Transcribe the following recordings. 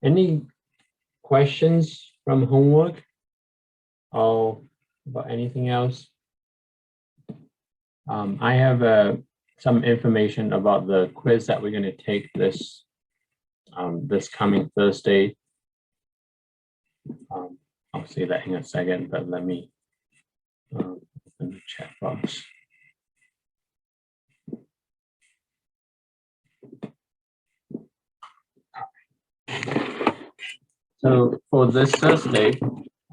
Any questions from homework or about anything else? I have some information about the quiz that we're going to take this coming Thursday. I'll say that in a second, but let me open the chat box. So for this Thursday,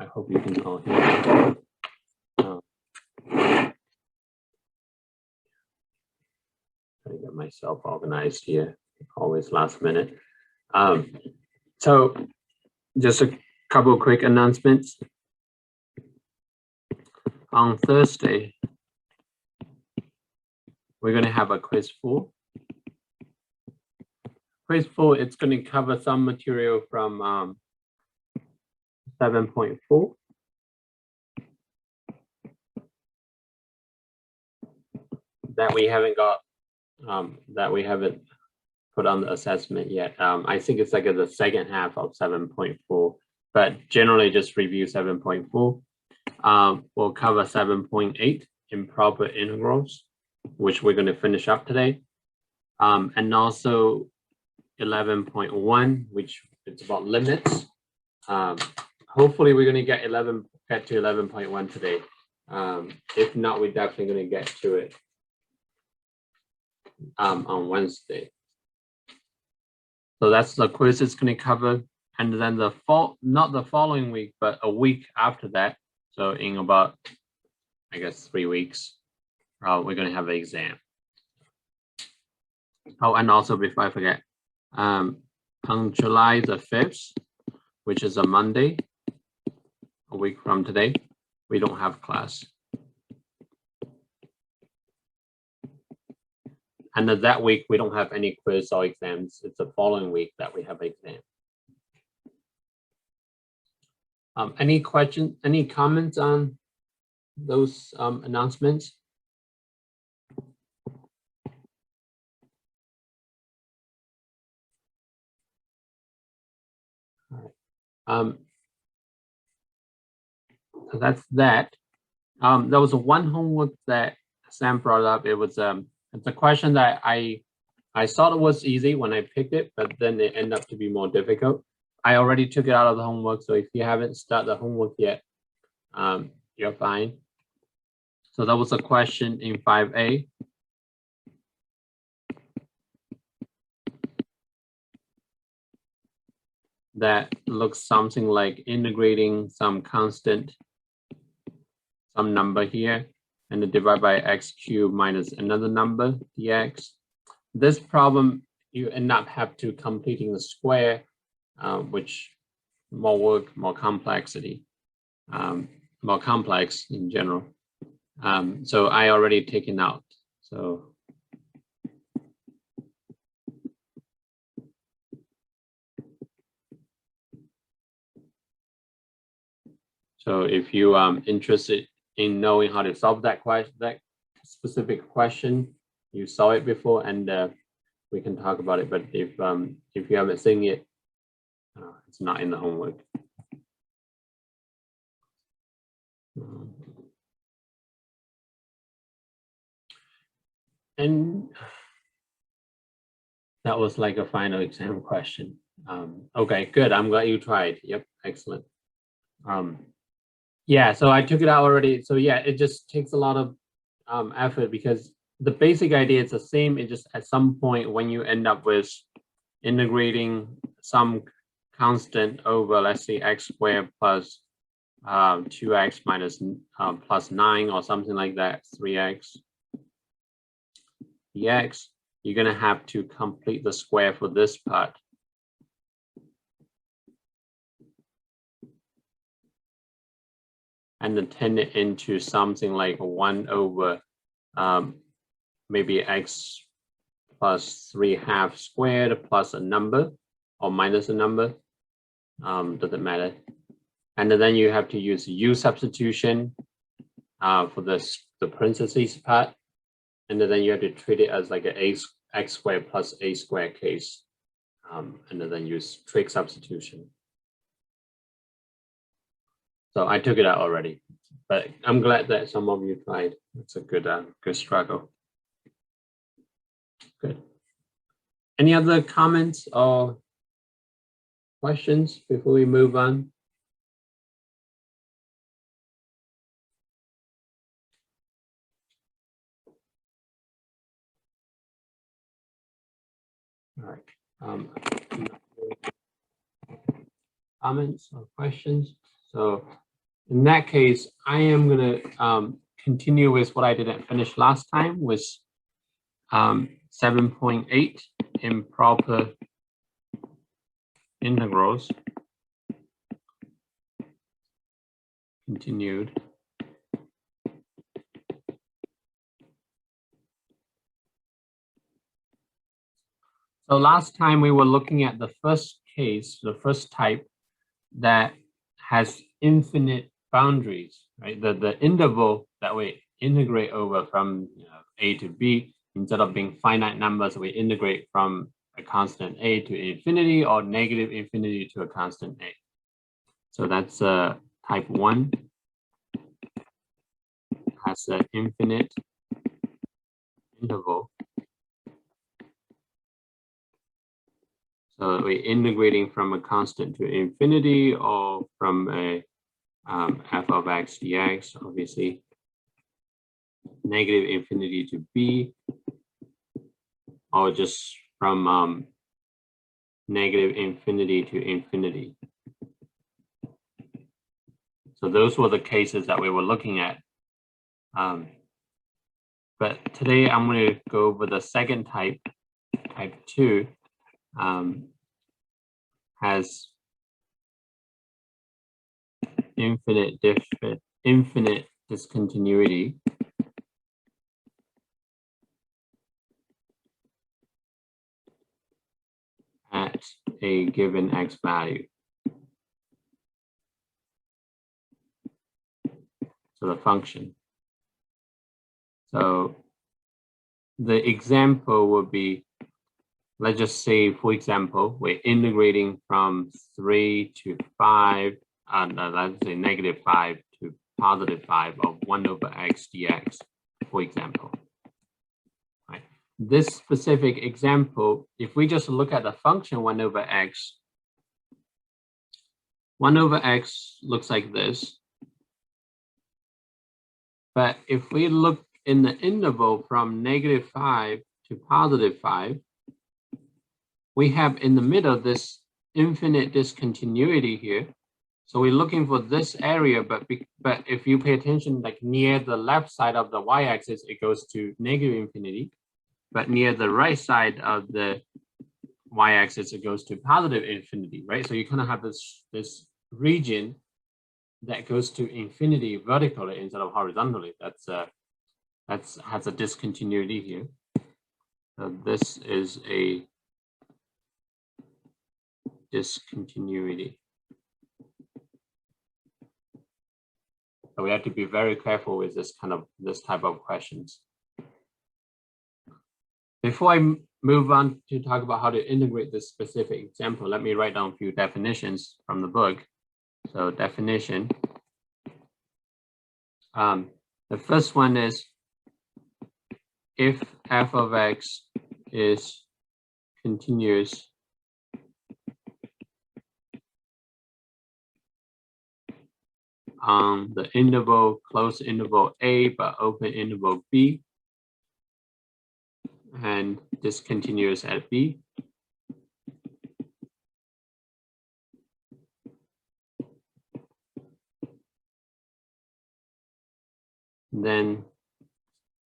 I hope you can all hear me. Trying to get myself organized here, always last minute. So just a couple of quick announcements. On Thursday, we're going to have a quiz 4. Quiz 4, it's going to cover some material from 7.4. That we haven't got, that we haven't put on the assessment yet. I think it's like the second half of 7.4, but generally just review 7.4. We'll cover 7.8, improper integrals, which we're going to finish up today. And also 11.1, which it's about limits. Hopefully we're going to get to 11.1 today. If not, we're definitely going to get to it on Wednesday. So that's the quiz it's going to cover. And then not the following week, but a week after that. So in about, I guess, 3 weeks, we're going to have an exam. Oh, and also before I forget, on July the 5th, which is a Monday, a week from today, we don't have class. And then that week, we don't have any quiz or exams. It's the following week that we have exam. Any questions, any comments on those announcements? All right. So that's that. There was one homework that Sam brought up. It was it's a question that I thought it was easy when I picked it, but then it ended up to be more difficult. I already took it out of the homework, so if you haven't started the homework yet, you're fine. So that was a question in 5A. That looks something like integrating some constant, some number here, and then divide by x cubed minus another number, dx. This problem, you end up have to completing the square, which more work, more complexity, more complex in general. So I already taken out. So if you are interested in knowing how to solve that question, that specific question, you saw it before, and we can talk about it. But if you haven't seen it, it's not in the homework. And that was like a final exam question. Okay, good. I'm glad you tried. Yep, excellent. Yeah, so I took it out already. So yeah, it just takes a lot of effort because the basic idea is the same. It just at some point when you end up with integrating some constant over, let's say, x squared plus 2x minus plus 9 or something like that, 3x dx, you're going to have to complete the square for this part. And then turn it into something like 1 over maybe x plus 3/2 squared plus a number or minus a number, doesn't matter. And then you have to use u-substitution for the parentheses part. And then you have to treat it as like an x squared plus a squared case. and then use trig substitution. So I took it out already, but I'm glad that some of you tried. It's a good struggle. Good. Any other comments or questions before we move on? All right. Comments or questions? So in that case, I am going to continue with what I didn't finish last time, with 7.8 improper integrals. Continued. So last time we were looking at the first case, the first type that has infinite boundaries, right? The interval that we integrate over from A to B, instead of being finite numbers, we integrate from a constant A to infinity or negative infinity to a constant A. So that's type 1, has an infinite interval. So we're integrating from a constant to infinity, or from a f of x dx, obviously, negative infinity to b, or just from negative infinity to infinity. So those were the cases that we were looking at. But today I'm going to go over the second type, type 2, has infinite discontinuity. At a given x value. So the function. So the example would be, let's just say, for example, we're integrating from 3 to 5, let's say -5 to +5 of 1 over x dx, for example. Right. This specific example, if we just look at the function 1 over x, 1 over x looks like this. But if we look in the interval from -5 to +5, we have in the middle this infinite discontinuity here. So we're looking for this area, but if you pay attention, like near the left side of the y-axis, it goes to negative infinity. But near the right side of the y-axis, it goes to positive infinity, right? So you kind of have this region that goes to infinity vertically instead of horizontally. Has a discontinuity here. So this is a discontinuity. So we have to be very careful with this type of questions. Before I move on to talk about how to integrate this specific example, let me write down a few definitions from the book. So definition. The first one is, if f of x is continuous on the interval, closed interval A, but open interval B, and discontinuous at B, then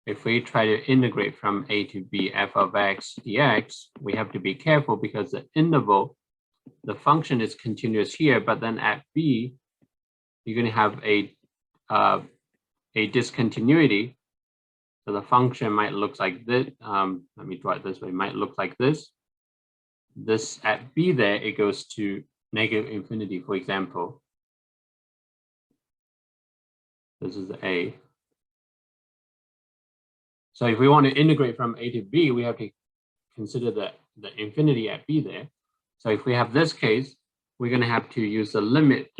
if we try to integrate from A to B f of x dx, we have to be careful because the interval, the function is continuous here, but then at B, you're going to have a discontinuity. So the function might look like this. Let me draw it this way. It might look like this. This at B there, it goes to negative infinity, for example. This is A. So if we want to integrate from A to B, we have to consider the infinity at B there. So if we have this case, we're going to have to use the limit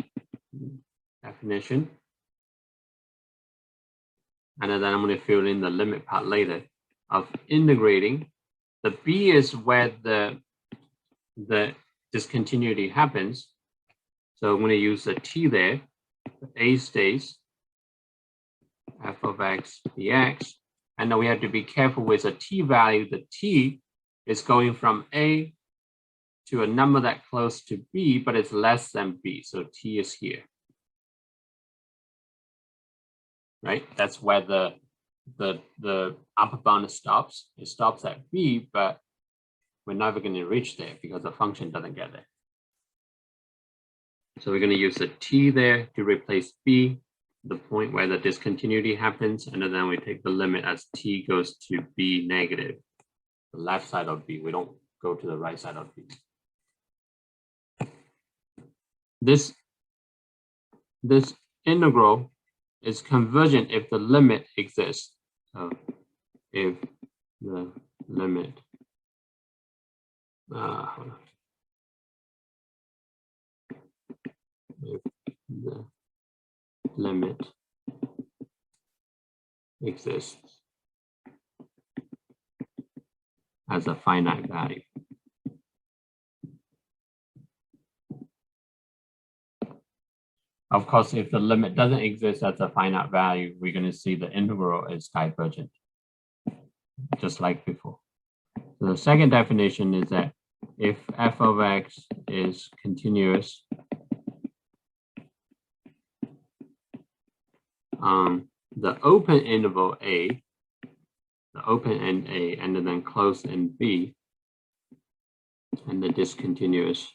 definition. And then I'm going to fill in the limit part later of integrating. The B is where the discontinuity happens. So I'm going to use the T there. A stays f of x dx. And then we have to be careful with the T value. The T is going from A to a number that close to B, but it's less than B. So T is here. Right? That's where the upper bound stops. It stops at B, but we're never going to reach there because the function doesn't get there. So we're going to use the T there to replace B, the point where the discontinuity happens, and then we take the limit as T goes to B negative, the left side of B. We don't go to the right side of B. This integral is convergent if the limit exists. So if the limit, if the limit exists as a finite value. Of course, if the limit doesn't exist as a finite value, we're going to see the integral is divergent, just like before. So the second definition is that if f of x is continuous on the open interval A, the open end A, and then closed end B, and the discontinuous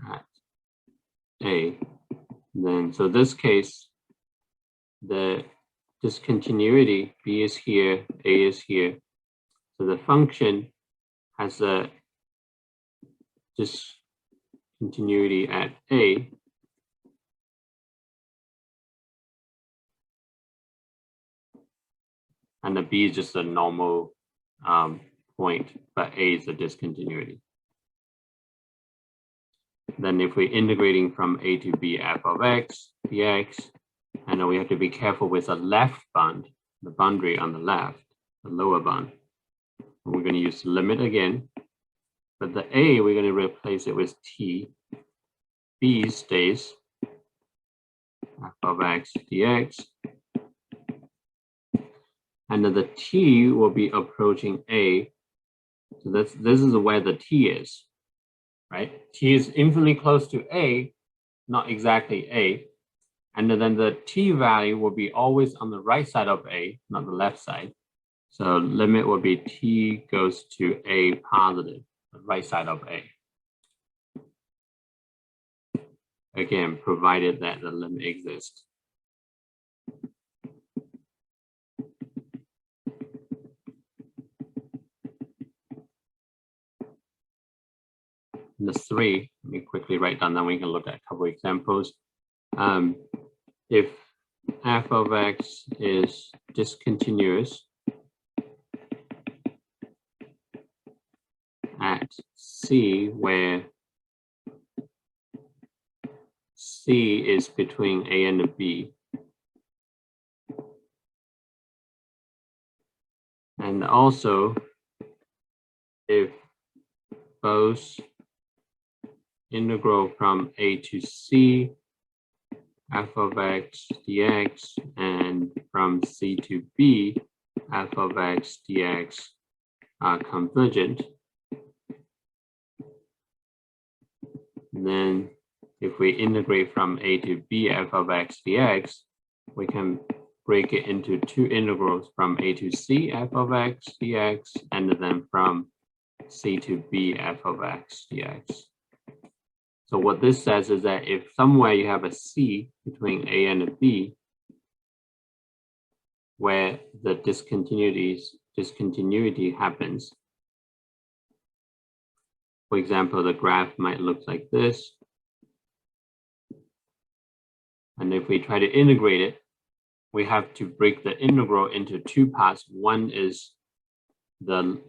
at A, then so this case, the discontinuity B is here, A is here. So the function has a discontinuity at A, and the B is just a normal point, but A is a discontinuity. Then if we're integrating from A to B, f of x dx, and then we have to be careful with the left bound, the boundary on the left, the lower bound. And we're going to use the limit again, but the A, we're going to replace it with T. B stays f of x dx. And then the T will be approaching A. So this is where the T is, right? T is infinitely close to A, not exactly A. And then the T value will be always on the right side of A, not the left side. So limit will be T goes to A positive, the right side of A. Again, provided that the limit exists. The three, let me quickly write down, then we can look at a couple of examples. If f of x is discontinuous at C, where C is between A and B, and also if both integral from A to C, f of x dx, and from C to B, f of x dx are convergent, then if we integrate from A to B f of x dx, we can break it into two integrals from A to C f of x dx, and then from C to B f of x dx. So what this says is that if somewhere you have a C between A and a B, where the discontinuity happens, for example, the graph might look like this. And if we try to integrate it, we have to break the integral into two parts. One is the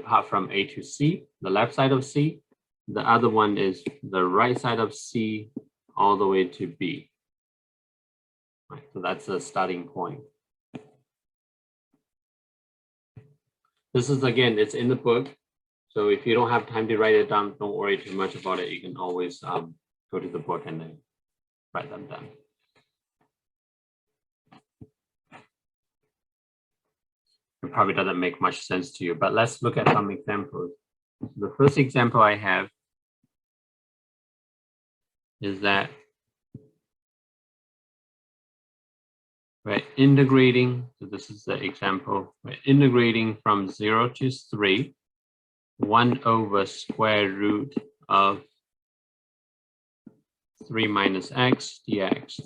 part from A to C, the left side of C. The other one is the right side of C all the way to B. Right, so that's the starting point. This is, again, it's in the book. So if you don't have time to write it down, don't worry too much about it. You can always go to the book and then write them down. It probably doesn't make much sense to you, but let's look at some examples. The first example I have is that we're integrating, so this is the example, we're integrating from 0 to 3, 1 over square root of 3 minus x dx.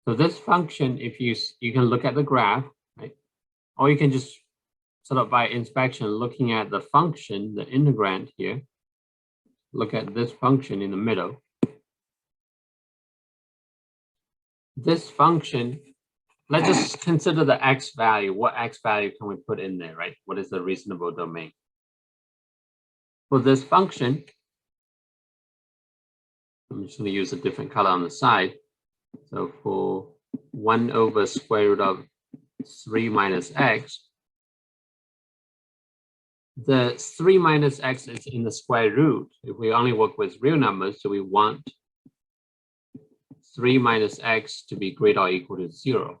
So this function, if you can look at the graph, right? Or you can just sort of by inspection, looking at the function, the integrand here, look at this function in the middle. This function, let's just consider the x value. What x value can we put in there, right? What is the reasonable domain? For this function, I'm just going to use a different color on the side. So for 1 over square root of 3 minus x, the 3 minus x is in the square root. If we only work with real numbers, so we want 3 minus x to be greater or equal to 0,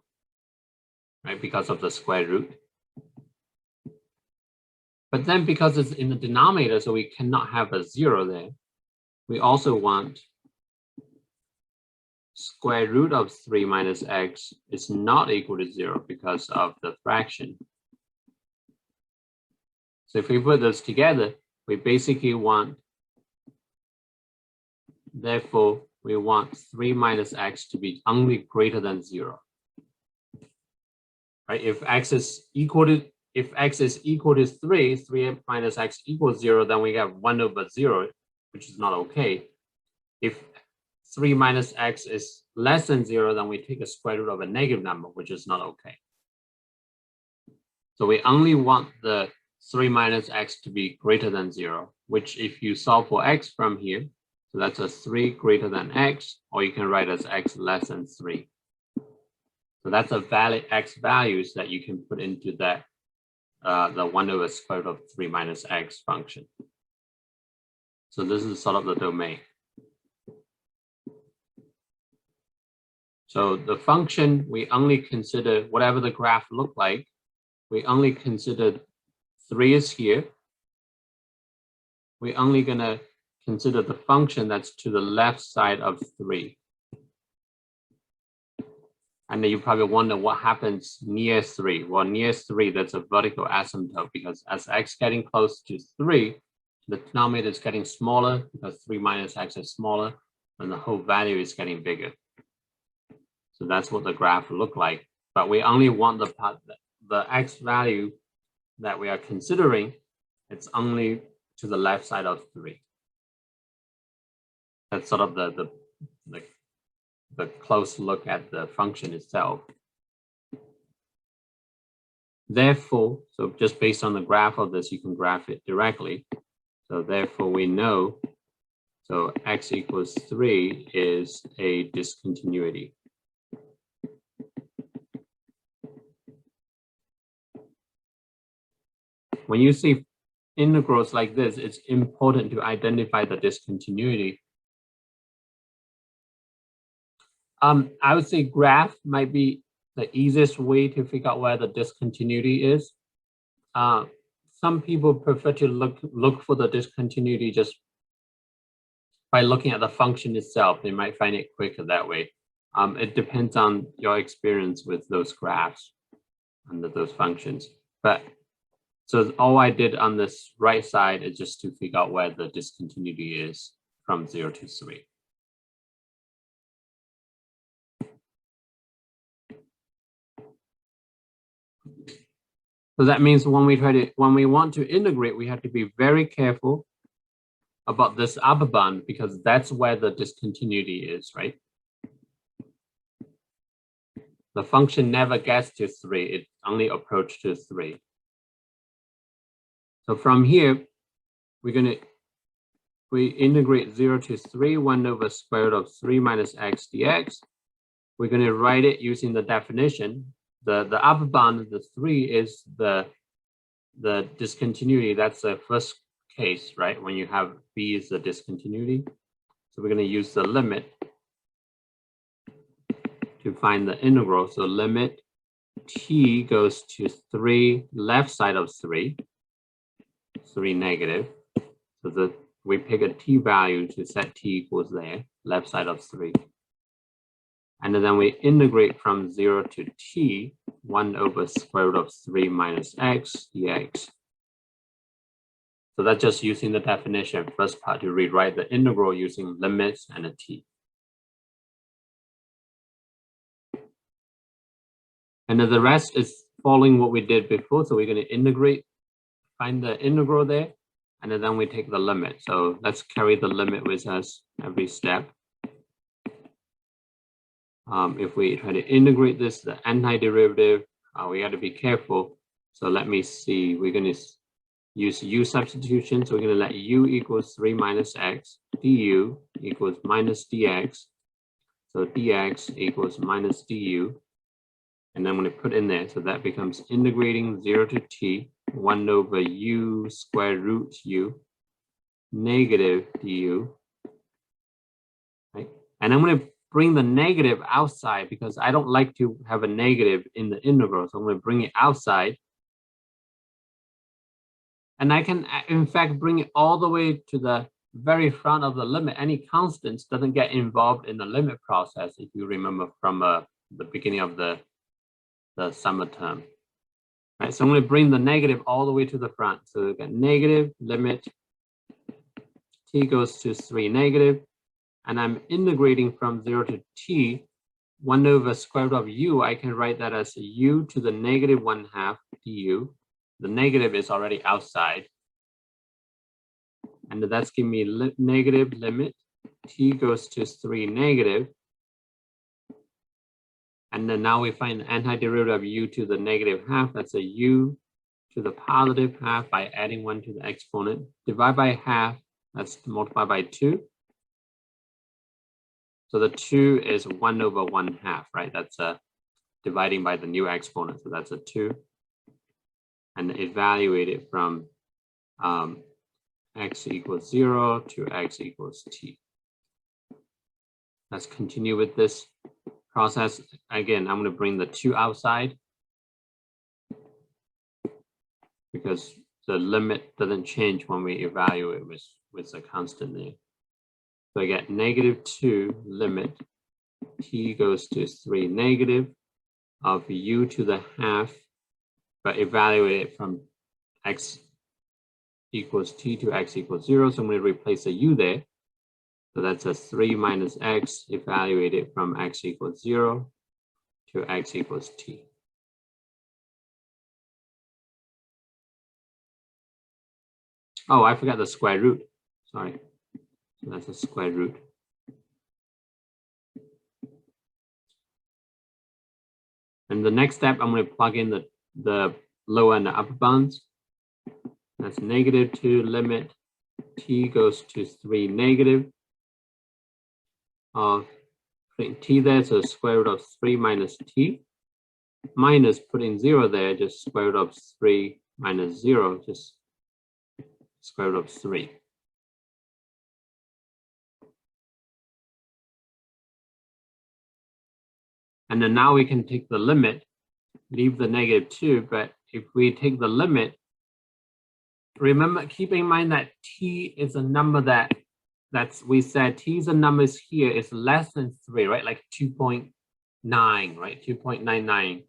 right? Because of the square root. But then because it's in the denominator, so we cannot have a 0 there, we also want square root of 3 minus x is not equal to 0 because of the fraction. So if we put those together, we basically want, therefore, we want 3 minus x to be only greater than 0. Right? If x is equal to 3, 3 minus x equals 0, then we have 1 over 0, which is not okay. If 3 minus x is less than 0, then we take a square root of a negative number, which is not okay. So we only want the 3 minus x to be greater than 0, which if you solve for x from here, so that's a 3 greater than x, or you can write as x less than 3. So that's a valid x values that you can put into that, the 1 over square root of 3 minus x function. So this is sort of the domain. So the function, we only consider whatever the graph look like, we only consider 3 is here. We're only gonna consider the function that's to the left side of 3. And then you probably wonder what happens near 3. Well, near 3, that's a vertical asymptote because as x getting close to 3, the denominator is getting smaller because 3 minus x is smaller, and the whole value is getting bigger. So that's what the graph look like. But we only want the part, the x value that we are considering, it's only to the left side of 3. That's sort of the close look at the function itself. Therefore, so just based on the graph of this, you can graph it directly. So therefore we know, so x equals 3 is a discontinuity. When you see integrals like this, it's important to identify the discontinuity. I would say graph might be the easiest way to figure out where the discontinuity is. Some people prefer to look for the discontinuity just by looking at the function itself. They might find it quicker that way. It depends on your experience with those graphs and those functions. But so all I did on this right side is just to figure out where the discontinuity is from 0 to 3. So that means when we want to integrate, we have to be very careful about this upper bound because that's where the discontinuity is, right? The function never gets to 3, it only approaches to 3. So from here, we integrate 0 to 3, 1 over square root of 3 minus x dx. We're going to write it using the definition. The upper bound of the 3 is the discontinuity. That's the first case, right? When you have b is the discontinuity. So we're going to use the limit to find the integral. So limit t goes to 3 left side of 3 negative. So we pick a t value to set t equals there, left side of 3. And then we integrate from 0 to t, 1 over square root of 3 minus x dx. So that's just using the definition, first part, to rewrite the integral using limits and a t. And then the rest is following what we did before. So we're going to integrate, find the integral there, and then we take the limit. So let's carry the limit with us every step. If we try to integrate this, the antiderivative, we got to be careful. So let me see, we're going to use u-substitution. So we're going to let u equals 3 minus x, du equals minus dx. So dx equals minus du. And then I'm going to put in there, so that becomes integrating 0 to t, 1 over u square root u, negative du. Right? And I'm going to bring the negative outside because I don't like to have a negative in the integral. So I'm going to bring it outside. And I can, in fact, bring it all the way to the very front of the limit. Any constants doesn't get involved in the limit process, if you remember from the beginning of the summer term. Right, so I'm going to bring the negative all the way to the front. So we've got negative limit t goes to 3 negative, and I'm integrating from 0 to t, 1 over square root of u. I can write that as u to the negative 1/2 du. The negative is already outside, and that's giving me negative limit t goes to 3 negative. And then now we find the antiderivative of u to the negative half. That's a u to the positive half by adding 1 to the exponent. Divide by half, that's multiplied by 2. So the 2 is 1 over 1/2, right? That's dividing by the new exponent. So that's a 2. And evaluate it from x equals 0 to x equals t. Let's continue with this process. Again, I'm going to bring the 2 outside because the limit doesn't change when we evaluate with the constant there. So I get negative 2 limit t goes to 3 negative of u to the half, but evaluate it from x equals t to x equals 0. So I'm going to replace the u there. So that's a 3 minus x, evaluate it from x equals 0 to x equals t. Oh, I forgot the square root. Sorry. So that's a square root. And the next step, I'm going to plug in the lower and the upper bounds. That's negative 2 limit t goes to 3 negative. Putting t there, so square root of 3 minus t, minus putting 0 there, just square root of 3 minus 0, just square root of 3. And then now we can take the limit, leave the negative 2, but if we take the limit, remember, keep in mind that t is a number we said t's a numbers here is less than 3, right? Like 2.9, right? 2.99.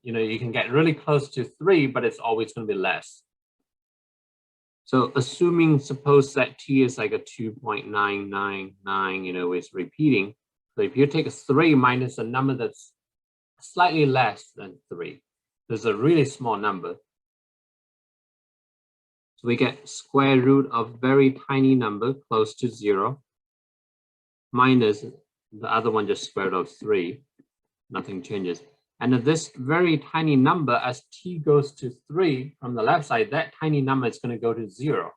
You know, you can get really close to 3, but it's always going to be less. So assuming, suppose that t is like a 2.999, you know, it's repeating. So if you take a 3 minus a number that's slightly less than 3, there's a really small number. So we get square root of very tiny number close to 0 minus the other one, just square root of 3. nothing changes. And this very tiny number, as t goes to 3 from the left side, that tiny number is going to go to 0.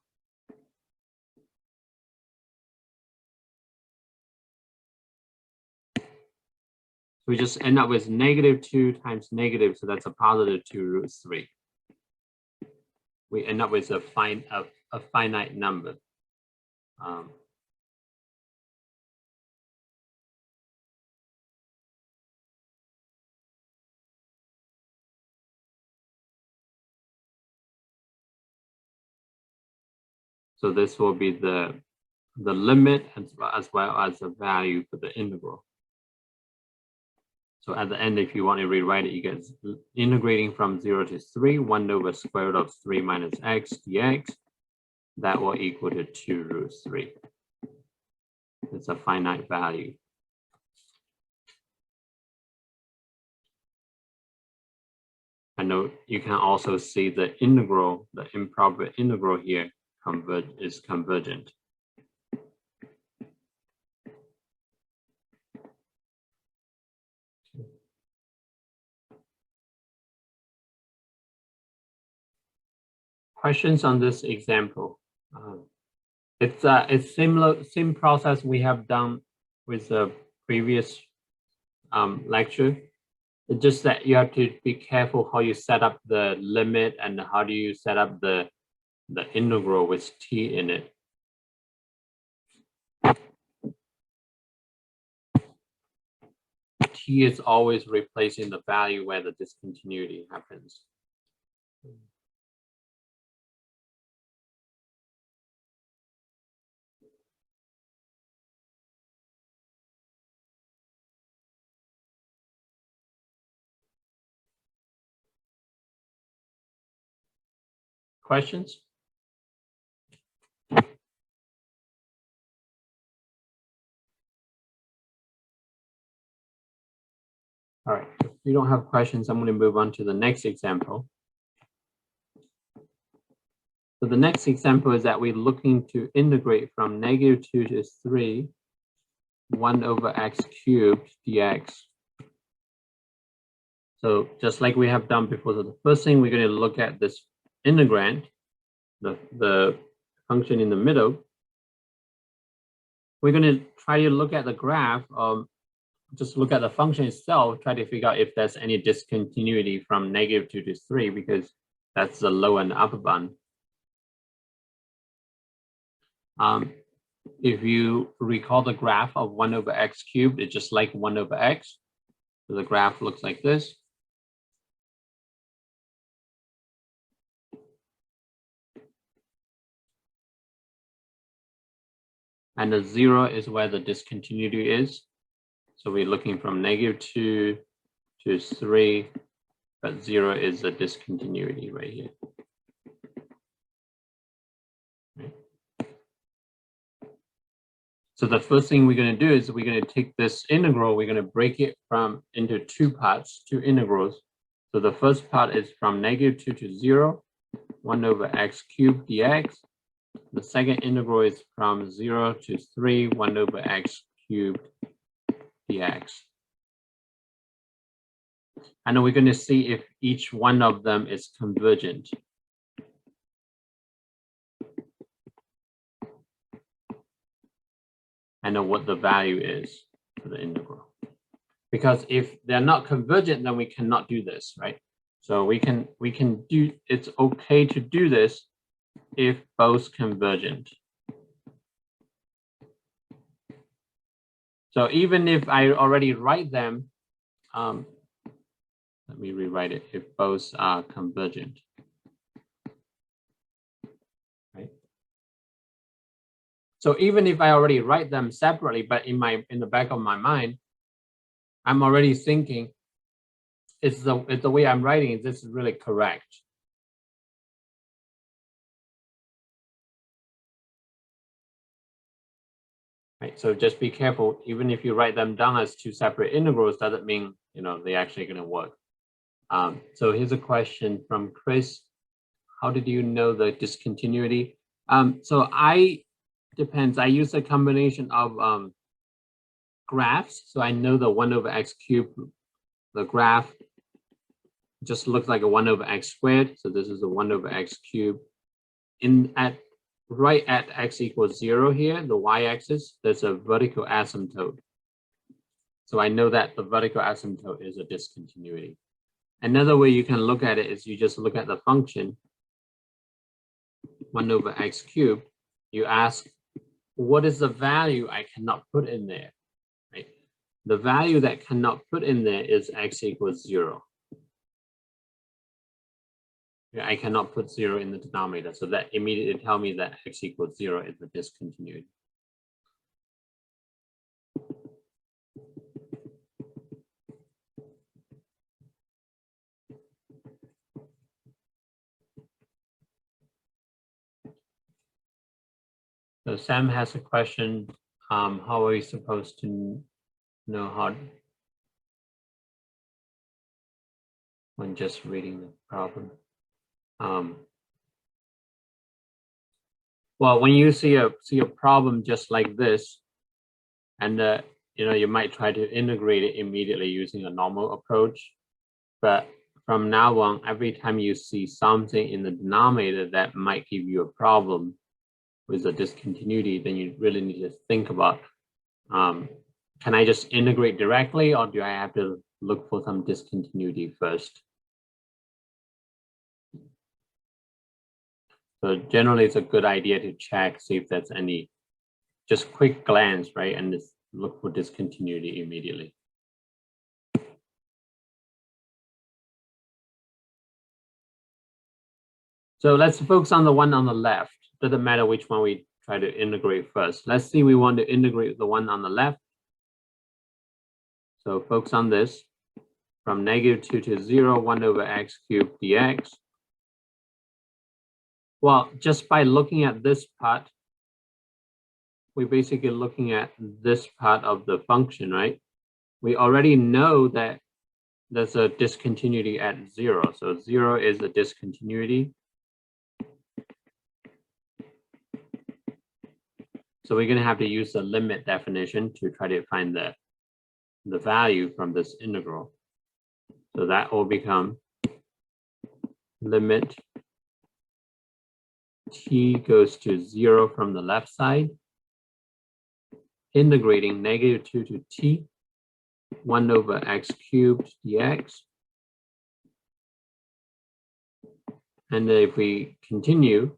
We just end up with -2 times negative, so that's a positive 2√3. We end up with a finite number. So this will be the limit as well as the value for the integral. So at the end, if you want to rewrite it, you get integrating from 0 to 3, 1 over square root of 3 minus x dx. That will equal to 2√3. It's a finite value. I know you can also see the integral, the improper integral here is convergent. Questions on this example? It's same process we have done with the previous lecture. It's just that you have to be careful how you set up the limit and how do you set up the integral with t in it. T is always replacing the value where the discontinuity happens. Questions? All right, if you don't have questions, I'm going to move on to the next example. So the next example is that we're looking to integrate from -2 to 3, 1 over x cubed dx. So just like we have done before, so the first thing we're going to look at this integrand, the function in the middle. We're going to try to look at the graph, just look at the function itself, try to figure out if there's any discontinuity from -2 to 3, because that's the lower and upper bound. If you recall the graph of 1 over x cubed, it's just like 1 over x. So the graph looks like this. And the 0 is where the discontinuity is. So we're looking from -2 to 3, but 0 is the discontinuity right here. Right. So the first thing we're going to do is we're going to take this integral, we're going to break it into two parts, two integrals. So the first part is from -2 to 0, 1 over x cubed dx. The second integral is from 0 to 3, 1 over x cubed dx. And we're going to see if each one of them is convergent. And know what the value is for the integral. Because if they're not convergent, then we cannot do this, right? So we can do, it's okay to do this if both convergent. So even if I already write them, let me rewrite it, if both are convergent. Right? So even if I already write them separately, but in the back of my mind, I'm already thinking, it's the way I'm writing it, this is really correct. Right, so just be careful. Even if you write them down as two separate integrals, doesn't mean they're actually going to work. So here's a question from Chris. How did you know the discontinuity? So depends. I use a combination of graphs. So I know the 1 over x cubed the graph just looks like a 1 over x squared. So this is a 1 over x cubed. Right at x equals 0 here, the y-axis, there's a vertical asymptote. So I know that the vertical asymptote is a discontinuity. Another way you can look at it is you just look at the function 1 over x cubed. You ask, what is the value I cannot put in there? Right? The value that cannot put in there is x equals 0. I cannot put 0 in the denominator, so that immediately tells me that x equals 0 is the discontinuity. So Sam has a question, how are we supposed to know how when just reading the problem? Well, when you see a problem just like this, and you might try to integrate it immediately using a normal approach, but from now on, every time you see something in the denominator that might give you a problem with a discontinuity, then you really need to think about, can I just integrate directly, or do I have to look for some discontinuity first? So generally, it's a good idea to check, see if there's any, just quick glance, right? And just look for discontinuity immediately. So let's focus on the one on the left. Doesn't matter which one we try to integrate first. Let's see, we want to integrate the one on the left. So focus on this. From -2 to 0, 1 over x cubed dx. Well, just by looking at this part, we're basically looking at this part of the function, right? We already know that there's a discontinuity at 0. So 0 is a discontinuity. So we're going to have to use the limit definition to try to find the value from this integral. So that will become limit t goes to 0 from the left side, integrating -2 to t, 1 over x cubed dx. And if we continue,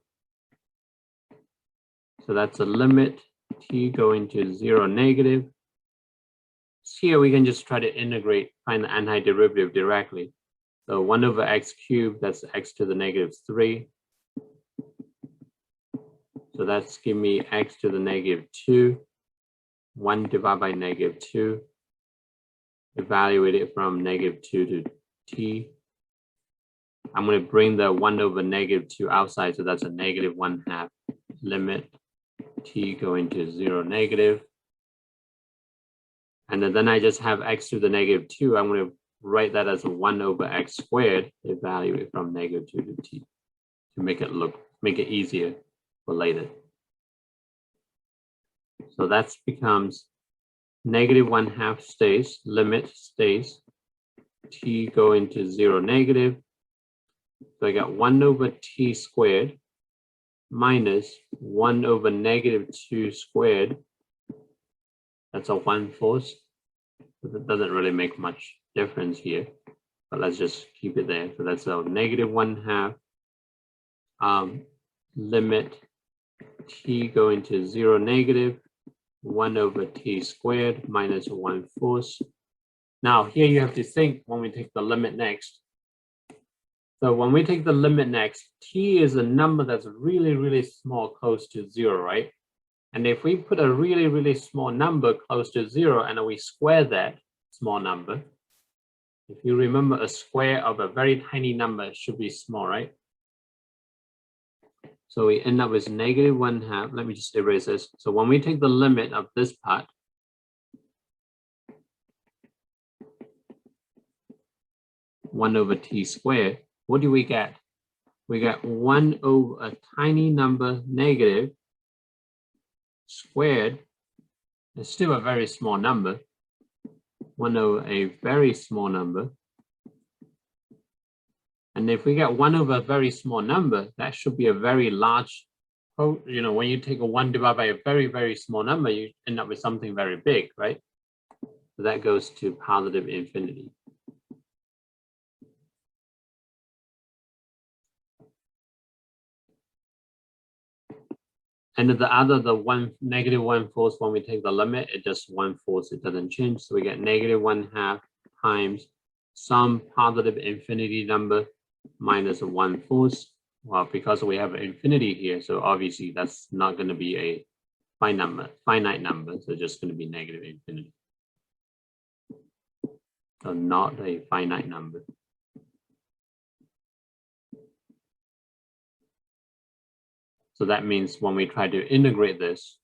so that's a limit t going to 0 negative. Here we can just try to integrate, find the antiderivative directly. So 1 over x cubed, that's x to the -3. So that's give me x to the -2, 1 divided by -2. Evaluate it from -2 to t. I'm going to bring the 1 over -2 outside, so that's a -1/2 limit t going to 0 negative. And then I just have x to the -2. I'm going to write that as a 1 over x squared, evaluate from -2 to t, to make it easier for later. So that becomes -1/2 stays, limit stays, t going to 0 negative. So I got 1 over t squared minus 1 over -2 squared. That's a 1/4. It doesn't really make much difference here, but let's just keep it there. So that's a -1/2 limit t going to 0 negative, 1 over t squared minus 1/4. Now here you have to think when we take the limit next. So when we take the limit next, t is a number that's really, really small, close to 0, right? And if we put a really, really small number close to 0 and we square that small number, if you remember, a square of a very tiny number should be small, right? So we end up with -1/2. Let me just erase this. So when we take the limit of this part, one over t squared, what do we get? We get 1 over a tiny number negative squared. It's still a very small number, 1 over a very small number. And if we get 1 over a very small number, that should be a very large, you know, when you take a 1 divided by a very, very small number, you end up with something very big, right? So that goes to positive infinity. And the negative 1/4, when we take the limit, it just 1/4, it doesn't change. So we get negative 1/2 times some positive infinity number minus 1/4. Well, because we have infinity here, so obviously that's not going to be a finite number, so just going to be negative infinity. So not a finite number. So that means when we try to integrate this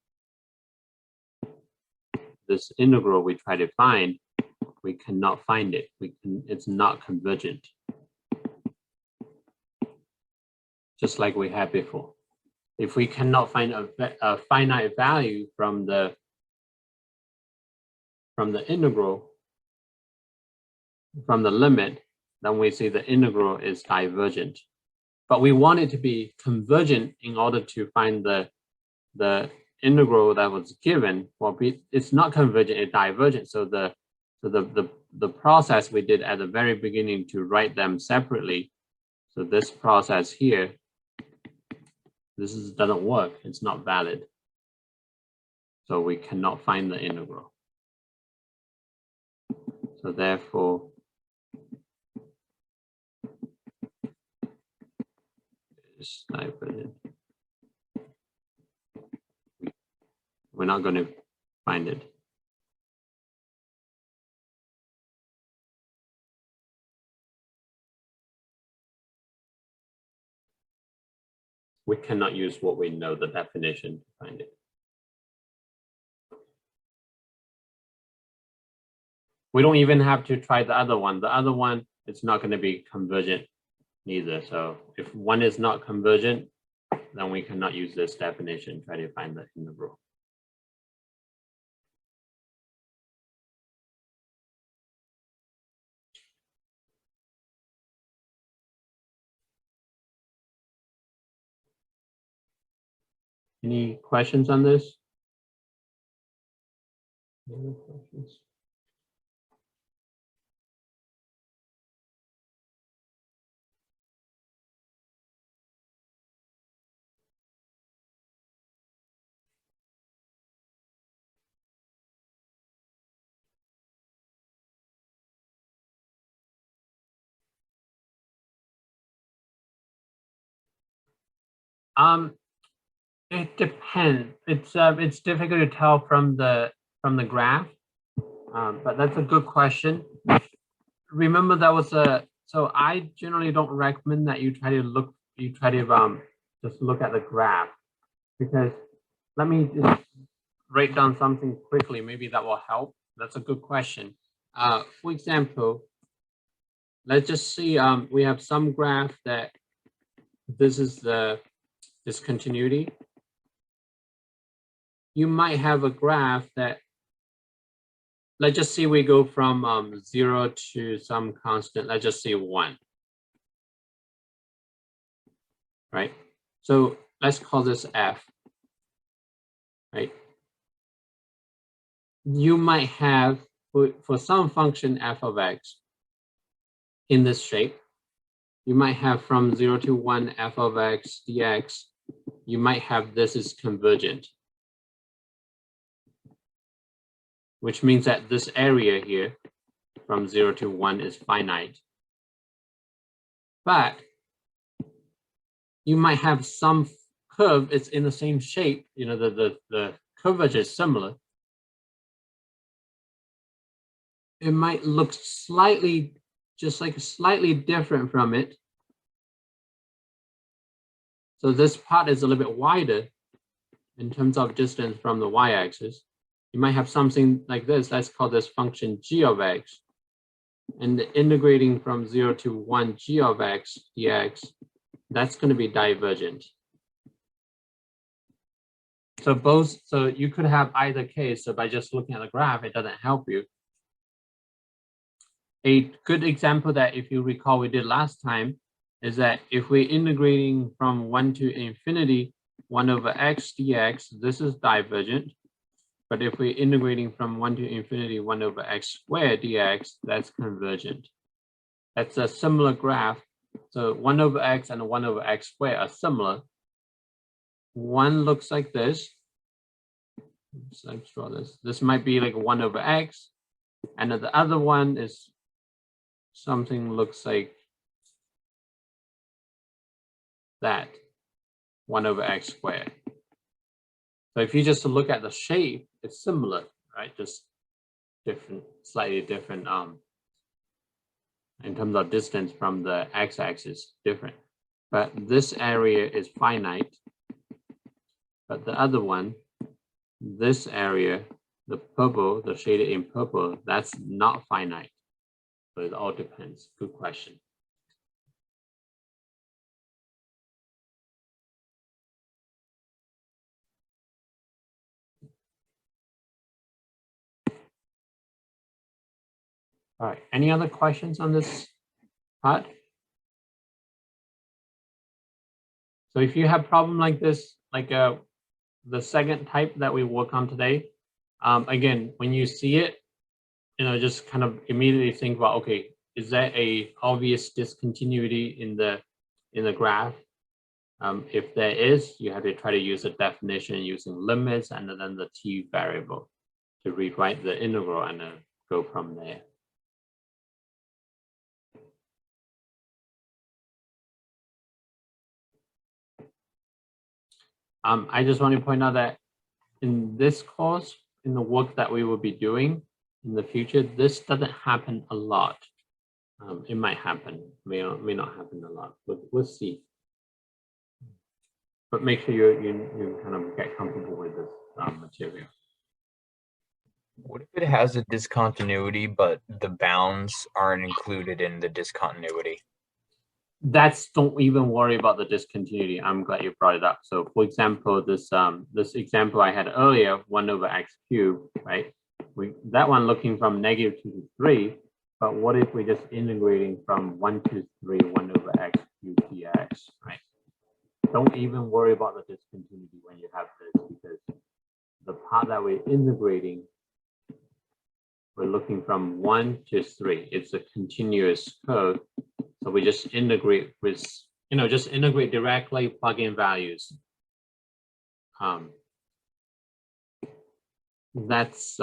integral we try to find, we cannot find it. It's not convergent. Just like we had before. If we cannot find a finite value from the integral, from the limit, then we say the integral is divergent. But we want it to be convergent in order to find the integral that was given. Well, it's not convergent, it's divergent. So the process we did at the very beginning to write them separately. So this process here, doesn't work. It's not valid. So we cannot find the integral. So therefore, we're not going to find it. We cannot use what we know, the definition, to find it. We don't even have to try the other one. The other one, it's not going to be convergent neither. So if one is not convergent, then we cannot use this definition, try to find the integral. Any questions on this? Any questions? It depends. It's difficult to tell from the graph, but that's a good question. Remember that was so I generally don't recommend that you try to just look at the graph, because let me just write down something quickly. Maybe that will help. That's a good question. For example, let's just see, we have some graph that this is the discontinuity. You might have a graph that, let's just see, we go from 0 to some constant, let's just say 1. Right? So let's call this f. Right? You might have, for some function f of x in this shape, you might have from 0 to 1 f of x dx, you might have this is convergent, which means that this area here from 0 to 1 is finite. But you might have some curve, it's in the same shape, you know, the curvature is similar. It might look slightly, just like slightly different from it. So this part is a little bit wider in terms of distance from the y-axis. You might have something like this. Let's call this function g of x. And integrating from 0 to 1 g of x dx, that's going to be divergent. So you could have either case. So by just looking at the graph, it doesn't help you. a good example that if you recall we did last time is that if we're integrating from 1 to infinity, 1 over x dx, this is divergent. But if we're integrating from 1 to infinity, 1 over x squared dx, that's convergent. That's a similar graph. So 1 over x and 1 over x squared are similar. One looks like this. So let's draw this. This might be like 1 over x. And the other one is something looks like that, 1 over x squared. So if you just look at the shape, it's similar, right? Just different, slightly different in terms of distance from the x-axis, different. But this area is finite. But the other one, this area, the purple, the shaded in purple, that's not finite. So it all depends. Good question. All right, any other questions on this part? So if you have problem like this, like the second type that we work on today, again, when you see it, just kind of immediately think about, okay, is there a obvious discontinuity in the graph? If there is, you have to try to use a definition using limits and then the t variable to rewrite the integral and then go from there. I just want to point out that in this course, in the work that we will be doing in the future, this doesn't happen a lot. It might happen, may not happen a lot, but we'll see. But make sure you kind of get comfortable with this material. What if it has a discontinuity, but the bounds aren't included in the discontinuity? Don't even worry about the discontinuity. I'm glad you brought it up. So for example, this example I had earlier, 1 over x cubed, right? That one looking from -2 to 3, but what if we're just integrating from 1 to 3, 1 over x cubed dx, right? Don't even worry about the discontinuity when you have this, because the part that we're integrating, we're looking from 1 to 3. It's a continuous curve. So we just integrate with, just integrate directly, plug in values. That's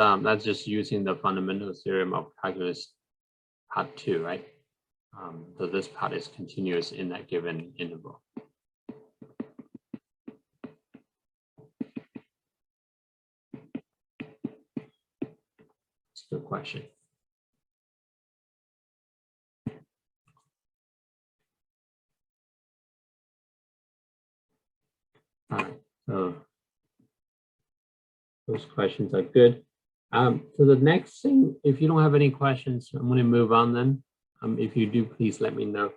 just using the fundamental theorem of calculus part 2, right? So this part is continuous in that given interval. It's a good question. All right, so those questions are good. So the next thing, if you don't have any questions, I'm going to move on then. If you do, please let me know.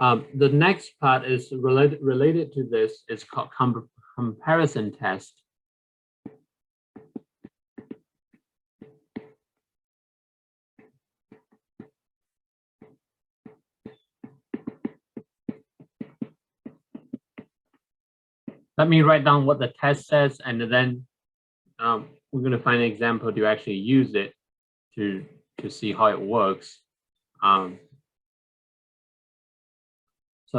The next part is related to this. It's called comparison test. Let me write down what the test says, and then we're going to find an example to actually use it to see how it works. So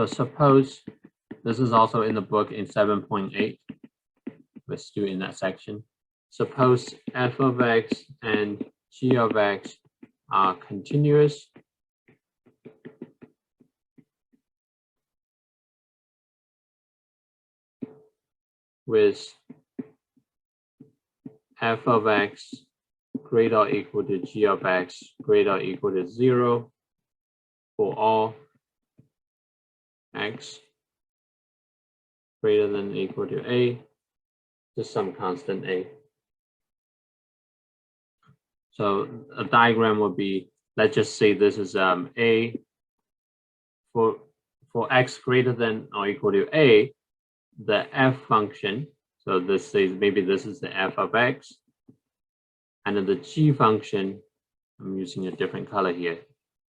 suppose this is also in the book in 7.8. Let's do it in that section. Suppose f of x and g of x are continuous. With f of x greater or equal to g of x greater or equal to 0 for all x greater than or equal to a, just some constant a. So a diagram would be, let's just say this is a for x greater than or equal to a, the f function, So this says maybe this is the f of x, and then the g function, I'm using a different color here.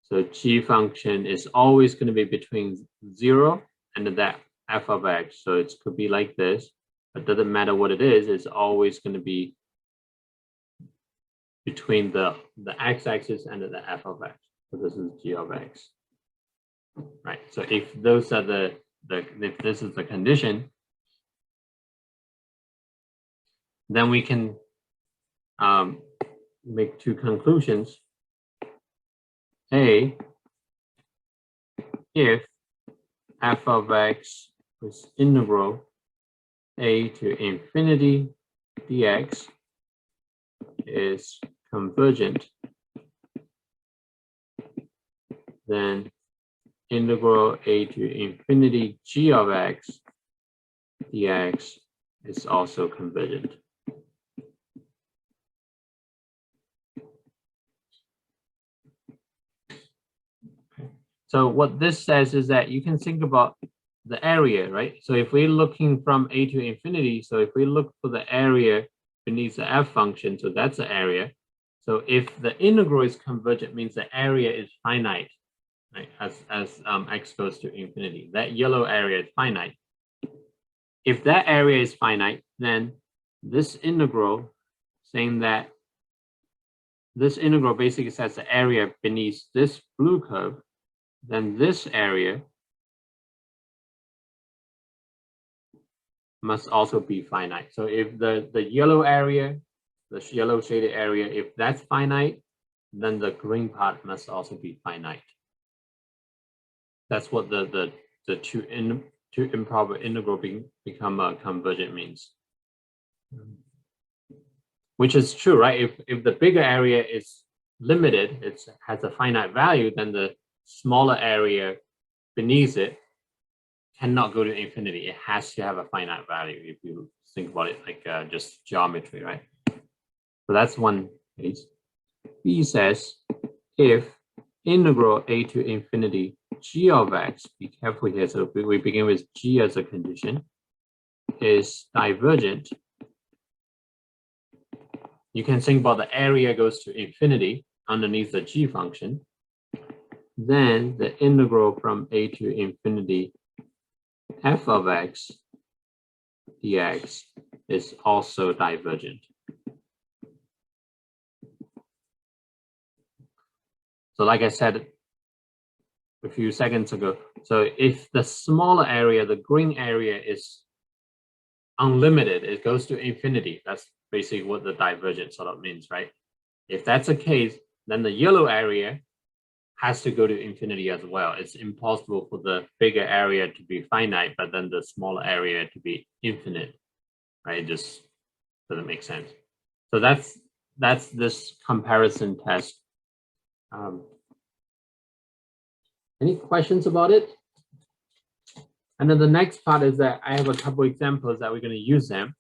So g function is always going to be between 0 and that f of x. So it could be like this, but it doesn't matter what it is, it's always going to be between the x-axis and the f of x. So this is g of x. Right. So if those are if this is the condition, then we can make two conclusions. A, if f of x is integral a to infinity dx is convergent, then integral a to infinity g of x dx is also convergent. So what this says is that you can think about the area, right? So if we're looking from a to infinity, so if we look for the area beneath the f function, so that's the area. So if the integral is convergent, means the area is finite, right? As x goes to infinity, that yellow area is finite. If that area is finite, then this integral, saying that this integral basically says the area beneath this blue curve, then this area must also be finite. So if the yellow area, the yellow shaded area, if that's finite, then the green part must also be finite. That's what the two improper integral become convergent means. Which is true, right? If the bigger area is limited, it has a finite value, then the smaller area beneath it cannot go to infinity. It has to have a finite value if you think about it like just geometry, right? So that's one case. B says if integral a to infinity g of x, be careful here, so we begin with g as a condition, is divergent. You can think about the area goes to infinity underneath the g function. Then the integral from a to infinity f of x dx is also divergent. So like I said a few seconds ago, so if the smaller area, the green area, is unlimited, it goes to infinity. That's basically what the divergence sort of means, right? If that's the case, then the yellow area has to go to infinity as well. It's impossible for the bigger area to be finite, but then the smaller area to be infinite, right? It just doesn't make sense. So that's this comparison test. Any questions about it? And then the next part is that I have a couple examples that we're going to use them.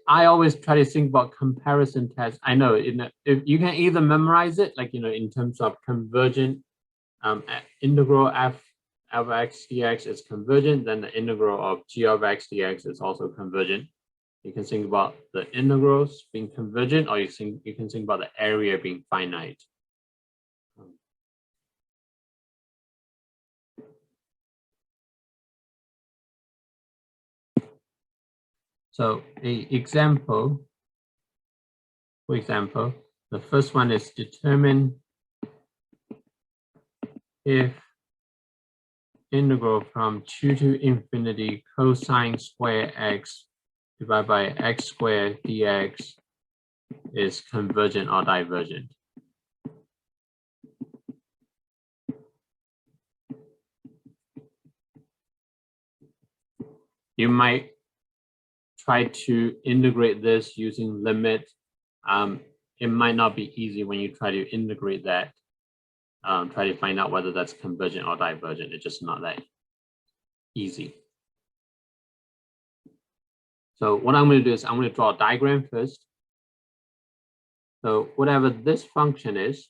I always try to think about comparison tests. I know if you can either memorize it, like, in terms of convergent, integral f of x dx is convergent, then the integral of g of x dx is also convergent. You can think about the integrals being convergent, or you can think about the area being finite. So for example, the first one is determine if integral from 2 to infinity cosine square x divided by x squared dx is convergent or divergent. You might try to integrate this using limit. It might not be easy when you try to integrate that. Try to find out whether that's convergent or divergent. It's just not that easy. So what I'm going to do is I'm going to draw a diagram first. So whatever this function is,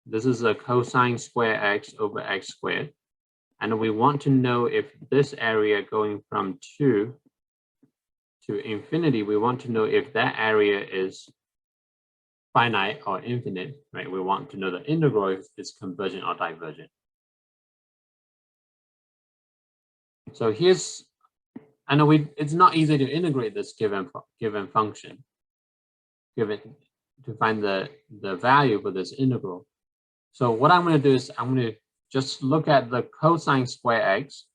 this is a cosine square x over x squared. And we want to know if this area going from 2 to infinity, we want to know if that area is finite or infinite, right? We want to know the integral if it's convergent or divergent. So here's, I know it's not easy to integrate this given function, to find the value for this integral. So what I'm going to do is I'm going to just look at the cosine square x.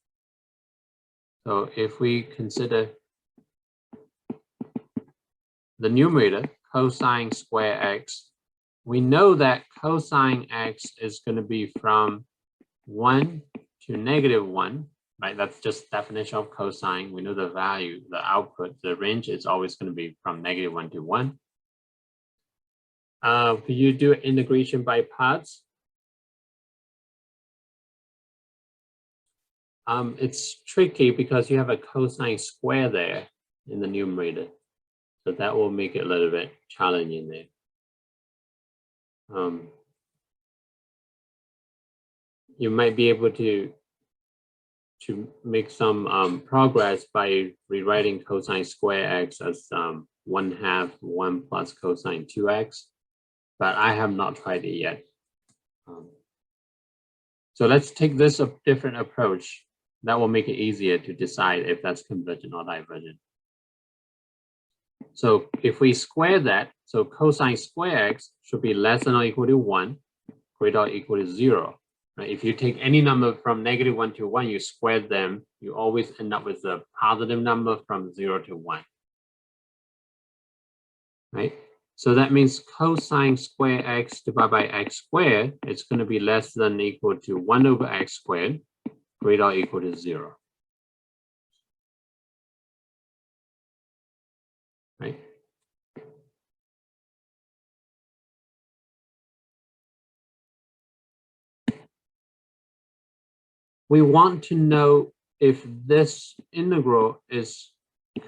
So if we consider the numerator, cosine square x, we know that cosine x is going to be from 1 to -1, right? That's just definition of cosine. We know the value, the output, the range is always going to be from -1 to 1. Could you do integration by parts? It's tricky because you have a cosine square there in the numerator. So that will make it a little bit challenging there. You might be able to make some progress by rewriting cosine square x as 1/2 1 plus cosine 2x, but I have not tried it yet. So let's take this a different approach. That will make it easier to decide if that's convergent or divergent. So if we square that, so cosine square x should be less than or equal to 1, greater or equal to 0. Right? If you take any number from -1 to 1, you square them, you always end up with a positive number from 0 to 1. Right? So that means cosine square x divided by x squared is going to be less than or equal to 1 over x squared, greater or equal to 0. Right? We want to know if this integral is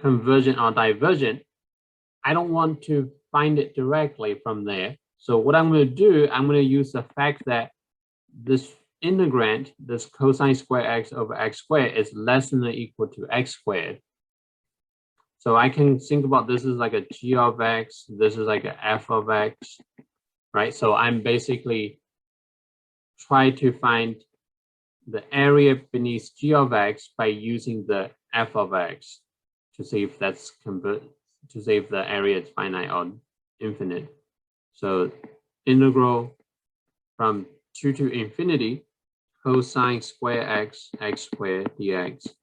convergent or divergent. I don't want to find it directly from there. So what I'm going to do, I'm going to use the fact that this integrand, this cosine square x over x squared, is less than or equal to x squared. So I can think about this as like a g of x, this is like a f of x, right? So I'm basically trying to find the area beneath g of x by using the f of x to see if that's to see if the area is finite or infinite. So integral from 2 to infinity cosine square x x squared dx,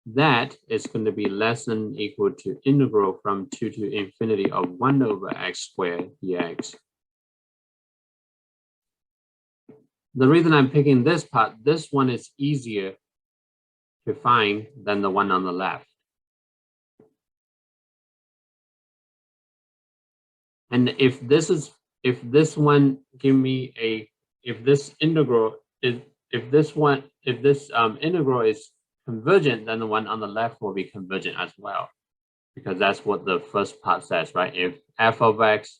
that is going to be less than or equal to integral from 2 to infinity of 1 over x squared dx. The reason I'm picking this part, this one is easier to find than the one on the left. And if this one give me a, if this integral is, if this integral is convergent, then the one on the left will be convergent as well, because that's what the first part says, right? If f of x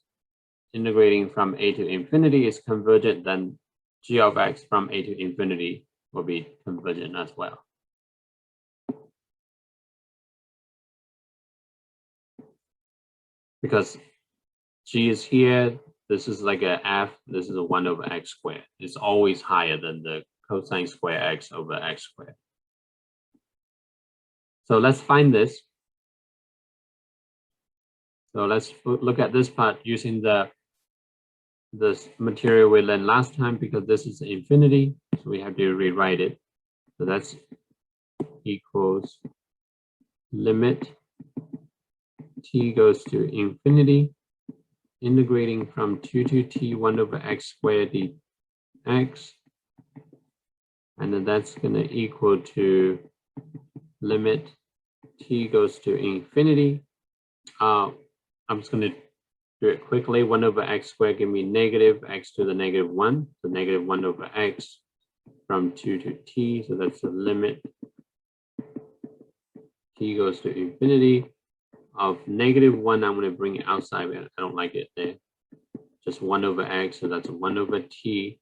integrating from a to infinity is convergent, then g of x from a to infinity will be convergent as well. Because g is here, this is like a f, this is a 1 over x squared. It's always higher than the cosine square x over x squared. So let's find this. So let's look at this part using this material we learned last time, because this is infinity, so we have to rewrite it. So that's equals limit t goes to infinity, integrating from 2 to t 1 over x squared dx, and then that's going to equal to limit t goes to infinity. I'm just going to do it quickly. 1 over x squared give me negative x to the -1, so -1 over x from 2 to t, so that's the limit t goes to infinity of -1. I'm going to bring it outside, I don't like it there. Just 1 over x, so that's 1 over t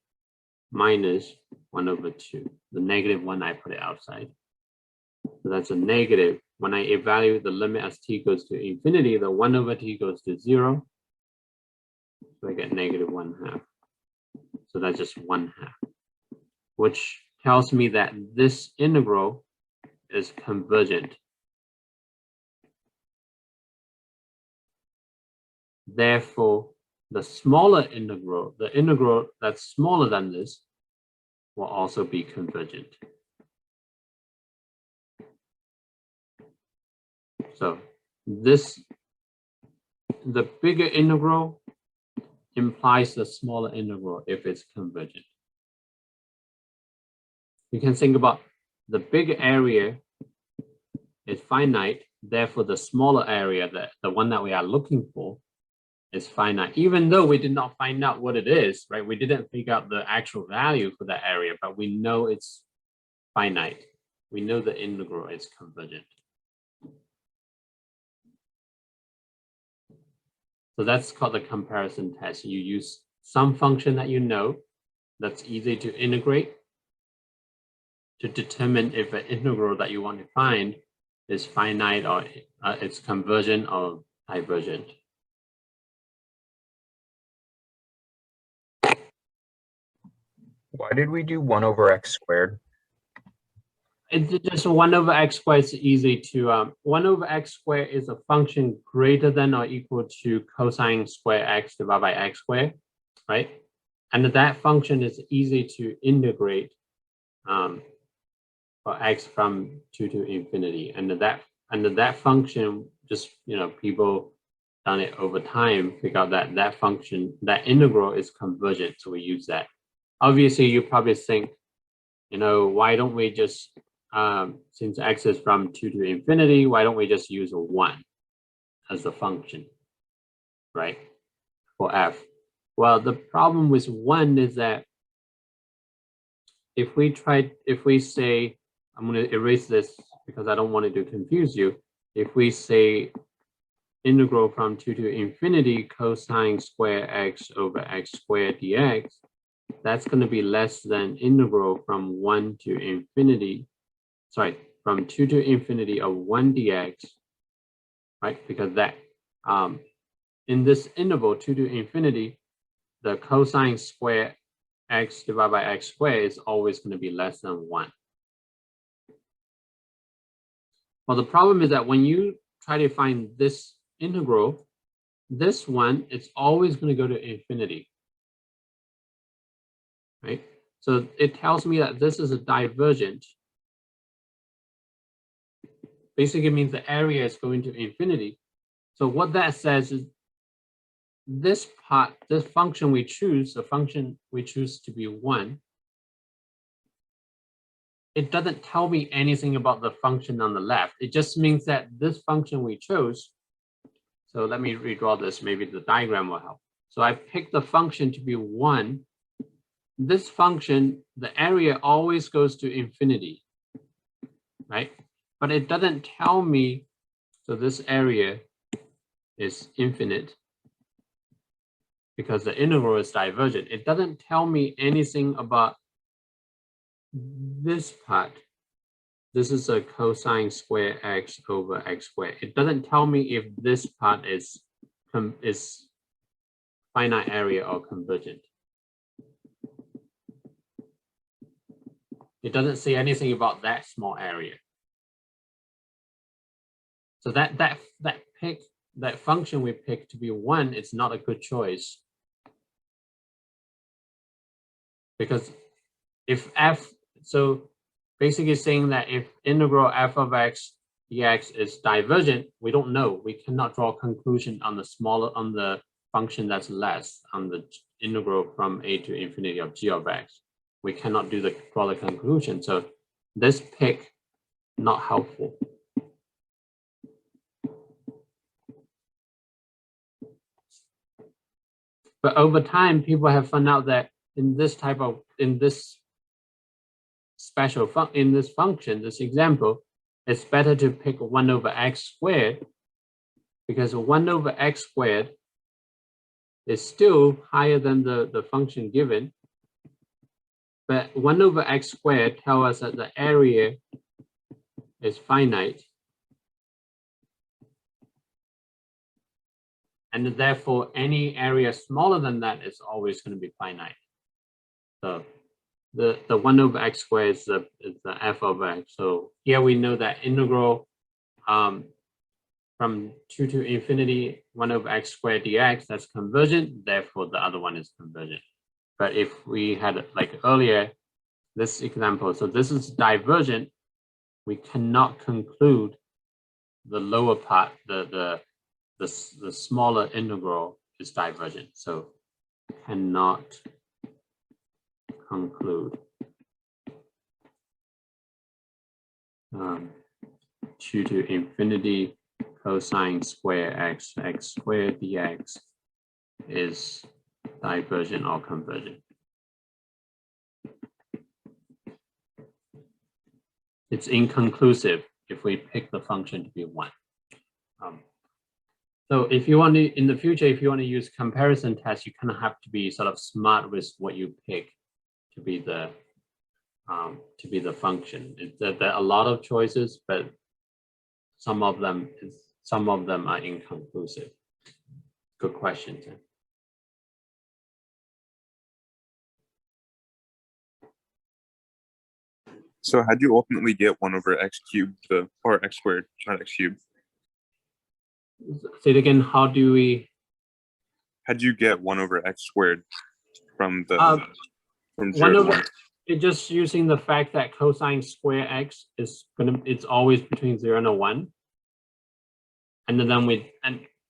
minus 1 over 2. The -1, I put it outside. So that's a negative when I evaluate the limit as t goes to infinity, the 1 over t goes to 0. So I get -1/2. So that's just 1/2, which tells me that this integral is convergent. Therefore, the smaller integral, the integral that's smaller than this, will also be convergent. So this, the bigger integral implies the smaller integral if it's convergent. You can think about the bigger area is finite, therefore the smaller area, the one that we are looking for, is finite, even though we did not find out what it is, right? We didn't figure out the actual value for that area, but we know it's finite. We know the integral is convergent. So that's called the comparison test. You use some function that you know that's easy to integrate to determine if an integral that you want to find is finite or it's convergent or divergent. Why did we do 1 over x squared? It's just 1 over x squared is easy to, 1 over x squared is a function greater than or equal to cosine square x divided by x squared, right? And that function is easy to integrate for x from 2 to infinity. And that function, just, you know, people done it over time, figure out that that function, that integral is convergent. So we use that. Obviously, you probably think, you know, why don't we just, since x is from 2 to infinity, why don't we just use a 1 as the function, right, for f? Well, the problem with 1 is that if we say, I'm going to erase this because I don't want it to confuse you. If we say integral from 2 to infinity cosine square x over x squared dx, that's going to be less than integral from 1 to infinity, sorry, from 2 to infinity of 1 dx, right? Because that, in this interval 2 to infinity, the cosine square x divided by x squared is always going to be less than 1. Well, the problem is that when you try to find this integral, this one, it's always going to go to infinity, right? So it tells me that this is a divergent. Basically means the area is going to infinity. So what that says is this part, this function we choose, the function we choose to be 1, it doesn't tell me anything about the function on the left. It just means that this function we chose, so let me redraw this, maybe the diagram will help. So I picked the function to be 1. This function, the area always goes to infinity, right? But it doesn't tell me, so this area is infinite because the integral is divergent. It doesn't tell me anything about this part. This is a cosine square x over x squared. It doesn't tell me if this part is finite area or convergent. It doesn't say anything about that small area. So that function we picked to be 1, it's not a good choice. Because if f, so basically saying that if integral f of x dx is divergent, we don't know. We cannot draw a conclusion on the function that's less, on the integral from a to infinity of g of x. We cannot draw the conclusion. So this pick, not helpful. But over time, people have found out that in this function, this example, it's better to pick 1 over x squared, because 1 over x squared is still higher than the function given. But 1 over x squared tells us that the area is finite. And therefore, any area smaller than that is always going to be finite. So the 1 over x squared is the f over x. So here we know that integral from 2 to infinity 1 over x squared dx, that's convergent. Therefore, the other one is convergent. But if we had, like earlier, this example, so this is divergent, we cannot conclude the lower part, the smaller integral is divergent. So cannot conclude 2 to infinity cosine square x squared dx is divergent or convergent. It's inconclusive if we pick the function to be 1. So if you want to, in the future, if you want to use comparison tests, you kind of have to be sort of smart with what you pick to be the function. There are a lot of choices, but some of them are inconclusive. Good question, Tim. So how'd you ultimately get 1 over x cubed, or x squared, not x cubed? Say it again. How do we? How'd you get 1 over x squared from the from 0 1 to over 1? It's just using the fact that cosine square x is it's always between 0 and 1, and then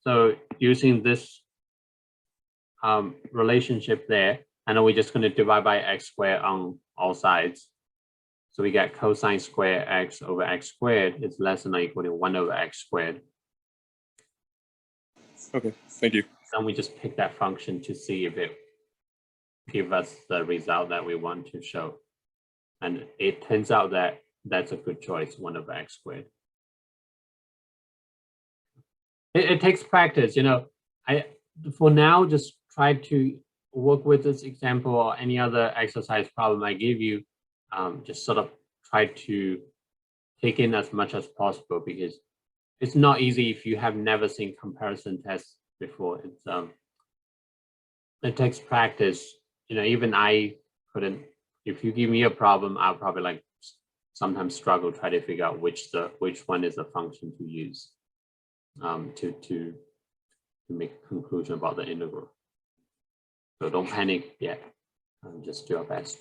so using this relationship there, and then we're just going to divide by x squared on all sides. So we get cosine square x over x squared is less than or equal to 1 over x squared. Okay, thank you. Then we just pick that function to see if it gives us the result that we want to show. And it turns out that that's a good choice, 1 over x squared. It takes practice, you know. For now, just try to work with this example or any other exercise problem I give you. Just sort of try to take in as much as possible, because it's not easy if you have never seen comparison tests before. It takes practice. You know, even I couldn't. If you give me a problem, I'll probably like sometimes struggle try to figure out which one is the function to use to make a conclusion about the integral. So don't panic yet. Just do your best.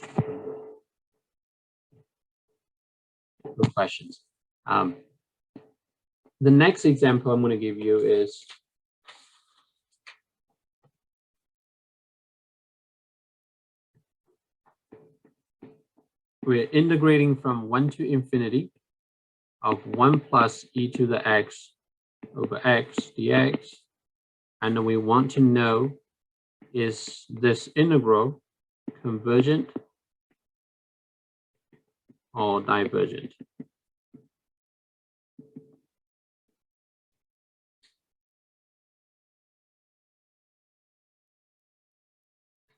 Good questions. The next example I'm going to give you is we're integrating from 1 to infinity of 1 plus e to the x over x dx, and then we want to know, is this integral convergent or divergent?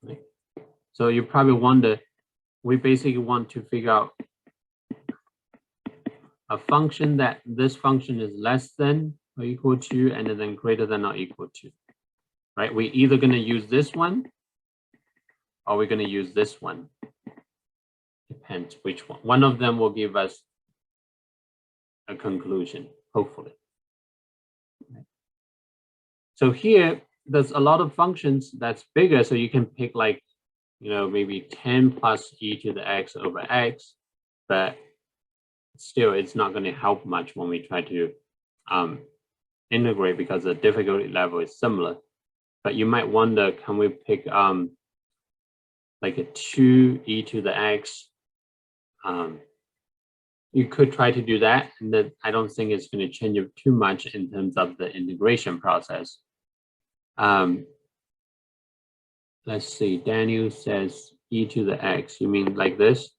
Right. So you probably wonder, we basically want to figure out a function that this function is less than or equal to, and then greater than or equal to, right? We're either going to use this one or we're going to use this one. Depends which one. One of them will give us a conclusion, hopefully. Right. So here, there's a lot of functions that's bigger, so you can pick like, you know, maybe 10 plus e to the x over x, but still it's not going to help much when we try to integrate, because the difficulty level is similar. But you might wonder, can we pick like a 2 e to the x? You could try to do that, and then I don't think it's going to change it too much in terms of the integration process. Let's see, Daniel says e to the x. You mean like this?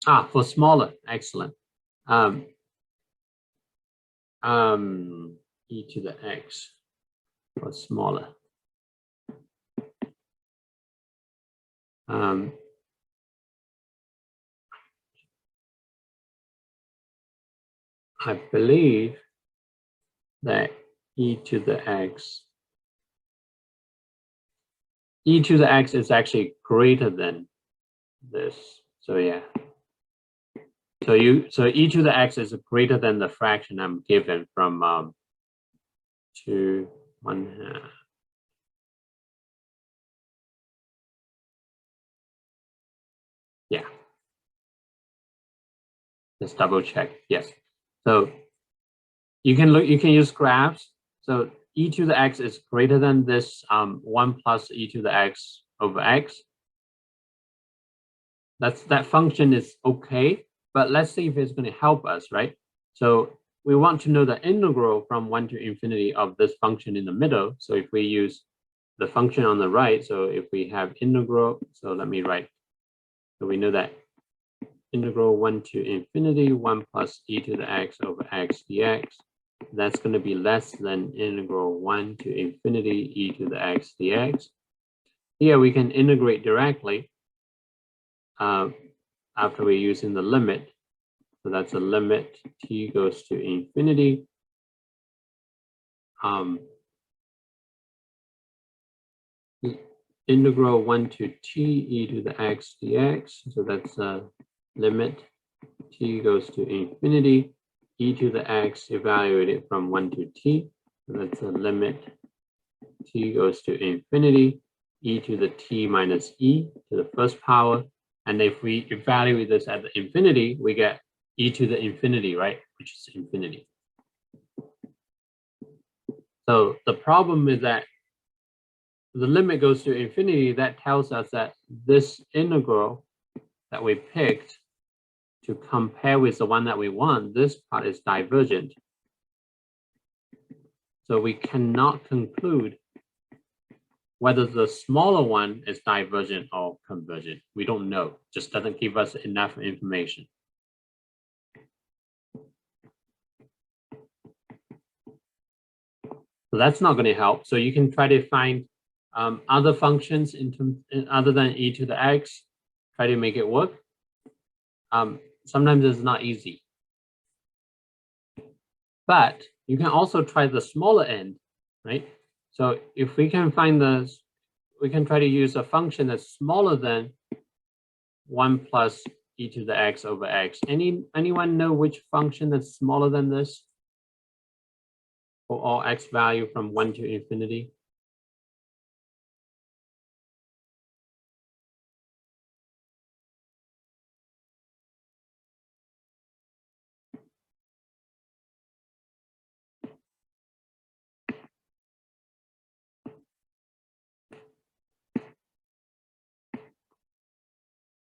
For smaller, excellent. E to the x for smaller. I believe that e to the x is actually greater than this. So yeah. So e to the x is greater than the fraction I'm given from 2 1/2. Yeah. Just double check. Yes. So you can use graphs. So e to the x is greater than this 1 plus e to the x over x. That function is okay, but let's see if it's going to help us, right? So we want to know the integral from 1 to infinity of this function in the middle. So if we use the function on the right, so if we have integral, so let me write. So we know that integral 1 to infinity 1 plus e to the x over x dx, that's going to be less than integral 1 to infinity e to the x dx. Here we can integrate directly after we're using the limit. So that's a limit t goes to infinity. Integral 1 to t e to the x dx. So that's a limit t goes to infinity, e to the x evaluated from 1 to t. So that's a limit t goes to infinity, e to the t minus e to the first power. And if we evaluate this at the infinity, we get e to the infinity, right? Which is infinity. So the problem is that the limit goes to infinity. That tells us that this integral that we picked to compare with the one that we want, this part is divergent. So we cannot conclude whether the smaller one is divergent or convergent. We don't know, just doesn't give us enough information. So that's not going to help. So you can try to find other functions other than e to the x, try to make it work. Sometimes it's not easy. But you can also try the smaller end, right? So if we can find this, we can try to use a function that's smaller than 1 plus e to the x over x. Anyone know which function that's smaller than this for all x value from 1 to infinity?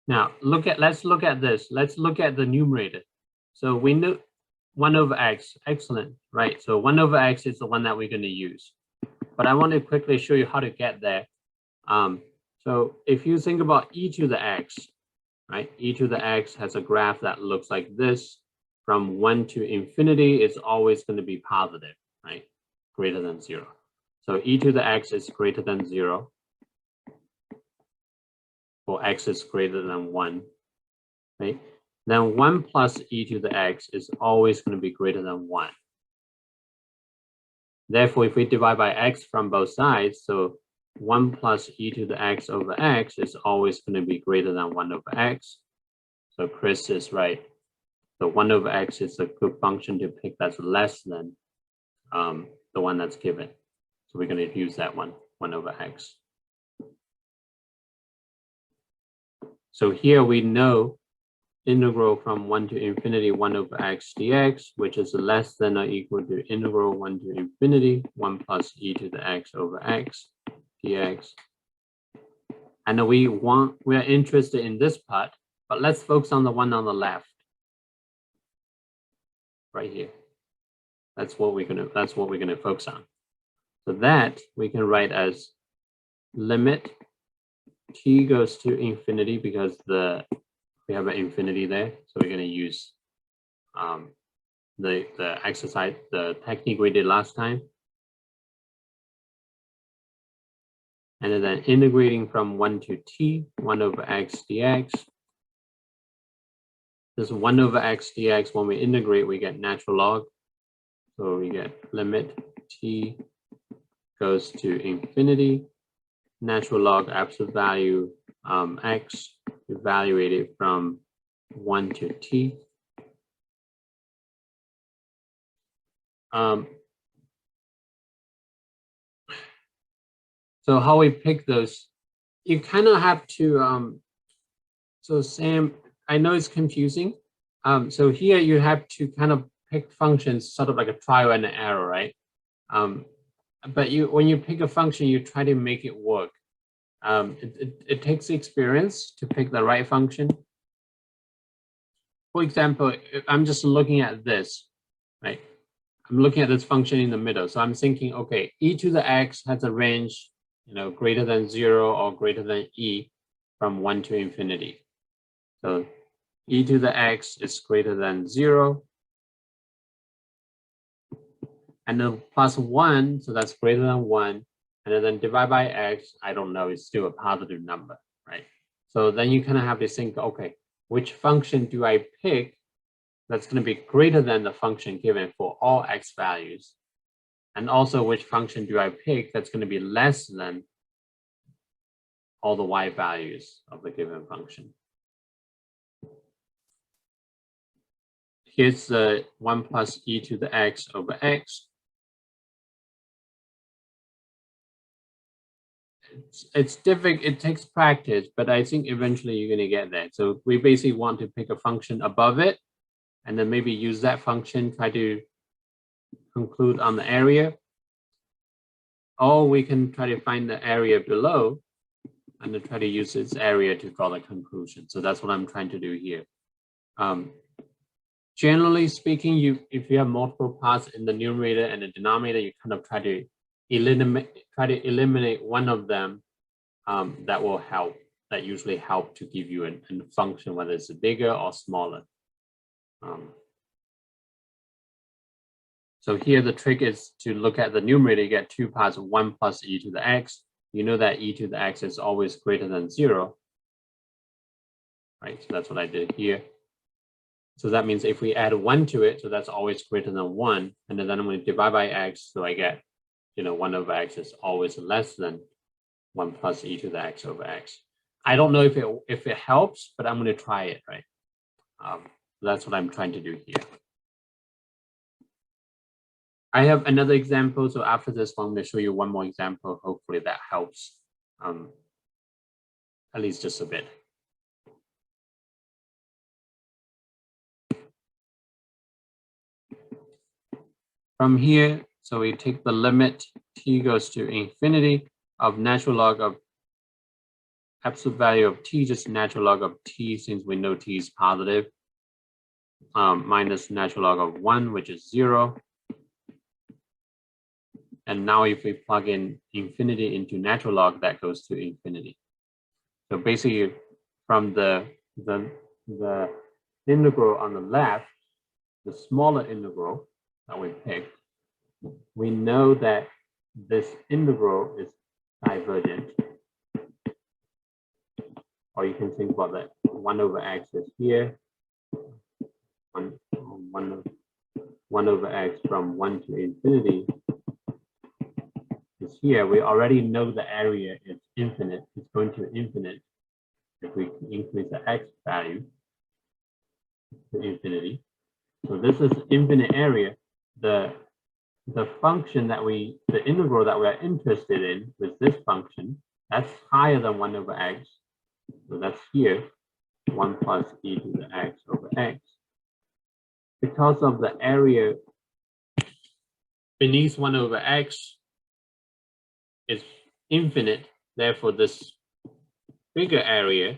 Now let's look at this. Let's look at the numerator. So we know 1 over x, excellent, right? So 1 over x is the one that we're going to use. But I want to quickly show you how to get there. So if you think about e to the x, right? E to the x has a graph that looks like this. From 1 to infinity is always going to be positive, right? Greater than 0. So e to the x is greater than 0. Or x is greater than 1, right? Then 1 plus e to the x is always going to be greater than 1. Therefore, if we divide by x from both sides, so 1 plus e to the x over x is always going to be greater than 1 over x. So Chris is right. So 1 over x is a good function to pick that's less than the one that's given. So we're going to use that one, 1 over x. So here we know integral from 1 to infinity 1 over x dx, which is less than or equal to integral 1 to infinity 1 plus e to the x over x dx. And we're interested in this part, but let's focus on the one on the left, right here. That's what we're gonna focus on. So that we can write as limit t goes to infinity because we have an infinity there. So we're gonna use the exercise, the technique we did last time. And then integrating from 1 to t, 1 over x dx. This 1 over x dx, when we integrate, we get natural log. So we get limit t goes to infinity, natural log absolute value x evaluated from 1 to t. So how we pick those, you kind of have to, so Sam, I know it's confusing. So here you have to kind of pick functions sort of like a trial and error, right? But when you pick a function, you try to make it work. It takes experience to pick the right function. For example, if I'm just looking at this, right? I'm looking at this function in the middle. So I'm thinking, okay, e to the x has a range, greater than 0 or greater than e from 1 to infinity. So e to the x is greater than 0. And then plus 1, so that's greater than 1. And then divide by x, I don't know, it's still a positive number, right? So then you kind of have to think, okay, which function do I pick that's going to be greater than the function given for all x values? And also, which function do I pick that's going to be less than all the y values of the given function? Here's the 1 plus e to the x over x. It's difficult, it takes practice, but I think eventually you're going to get there. So we basically want to pick a function above it, and then maybe use that function, try to conclude on the area. Or we can try to find the area below and then try to use its area to draw the conclusion. So that's what I'm trying to do here. Generally speaking, if you have multiple parts in the numerator and the denominator, you kind of try to eliminate one of them. That will help. That usually help to give you a function, whether it's bigger or smaller. So here the trick is to look at the numerator. You get 2 parts, 1 plus e to the x. You know that e to the x is always greater than 0. Right, so that's what I did here. So that means if we add 1 to it, so that's always greater than 1. And then I'm going to divide by x, so I get, 1 over x is always less than 1 plus e to the x over x. I don't know if it helps, but I'm going to try it, right? That's what I'm trying to do here. I have another example. So after this one, I'm going to show you one more example. Hopefully that helps, at least just a bit. From here, so we take the limit t goes to infinity of natural log of absolute value of t, just natural log of t, since we know t is positive, minus natural log of 1, which is 0. And now if we plug in infinity into natural log, that goes to infinity. So basically from the integral on the left, the smaller integral that we picked, we know that this integral is divergent. Or you can think about that 1 over x is here, 1 over x from 1 to infinity is here. We already know the area is infinite. It's going to infinite if we increase the x value to infinity. So this is infinite area. The function that the integral that we're interested in with this function, that's higher than 1 over x. So that's here, 1 plus e to the x over x. Because of the area beneath 1 over x is infinite, therefore this bigger area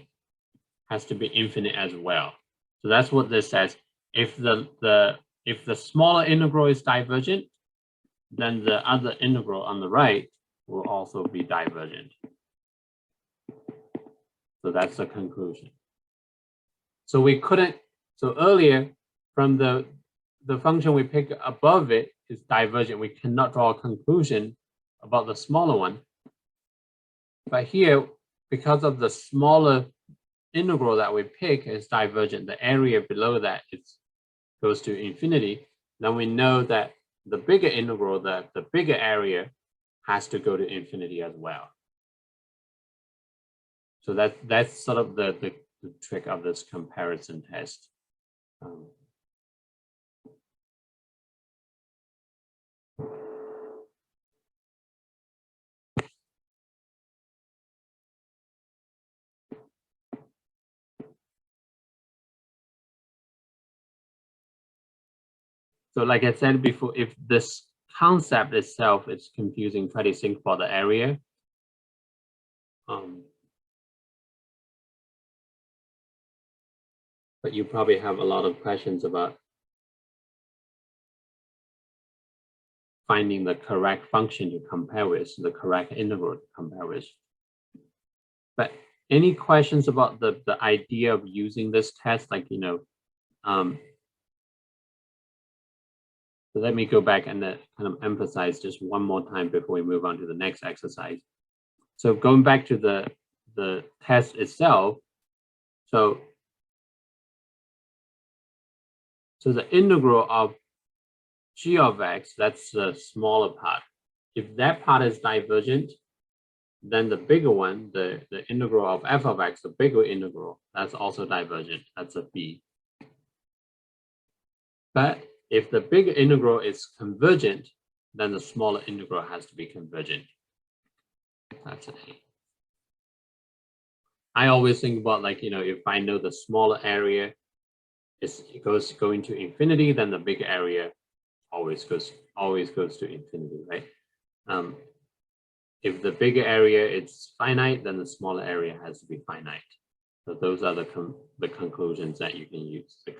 has to be infinite as well. So that's what this says. If the smaller integral is divergent, then the other integral on the right will also be divergent. So that's the conclusion. So we couldn't, so earlier from the function we picked above it is divergent. We cannot draw a conclusion about the smaller one. But here, because of the smaller integral that we pick is divergent, the area below that goes to infinity, then we know that the bigger integral, the bigger area has to go to infinity as well. So that's sort of the trick of this comparison test. So like I said before, if this concept itself is confusing, try to think for the area. But you probably have a lot of questions about finding the correct function to compare with, the correct integral to compare with. But any questions about the idea of using this test? Like, you know, so let me go back and kind of emphasize just one more time before we move on to the next exercise. So going back to the test itself, so the integral of g of x, that's the smaller part. If that part is divergent, then the bigger one, the integral of f of x, the bigger integral, that's also divergent. That's a b. But if the bigger integral is convergent, then the smaller integral has to be convergent. That's an A. I always think about, like, you know, if I know the smaller area going to infinity, then the bigger area always goes to infinity, right? If the bigger area is finite, then the smaller area has to be finite. So those are the conclusions that you can use, the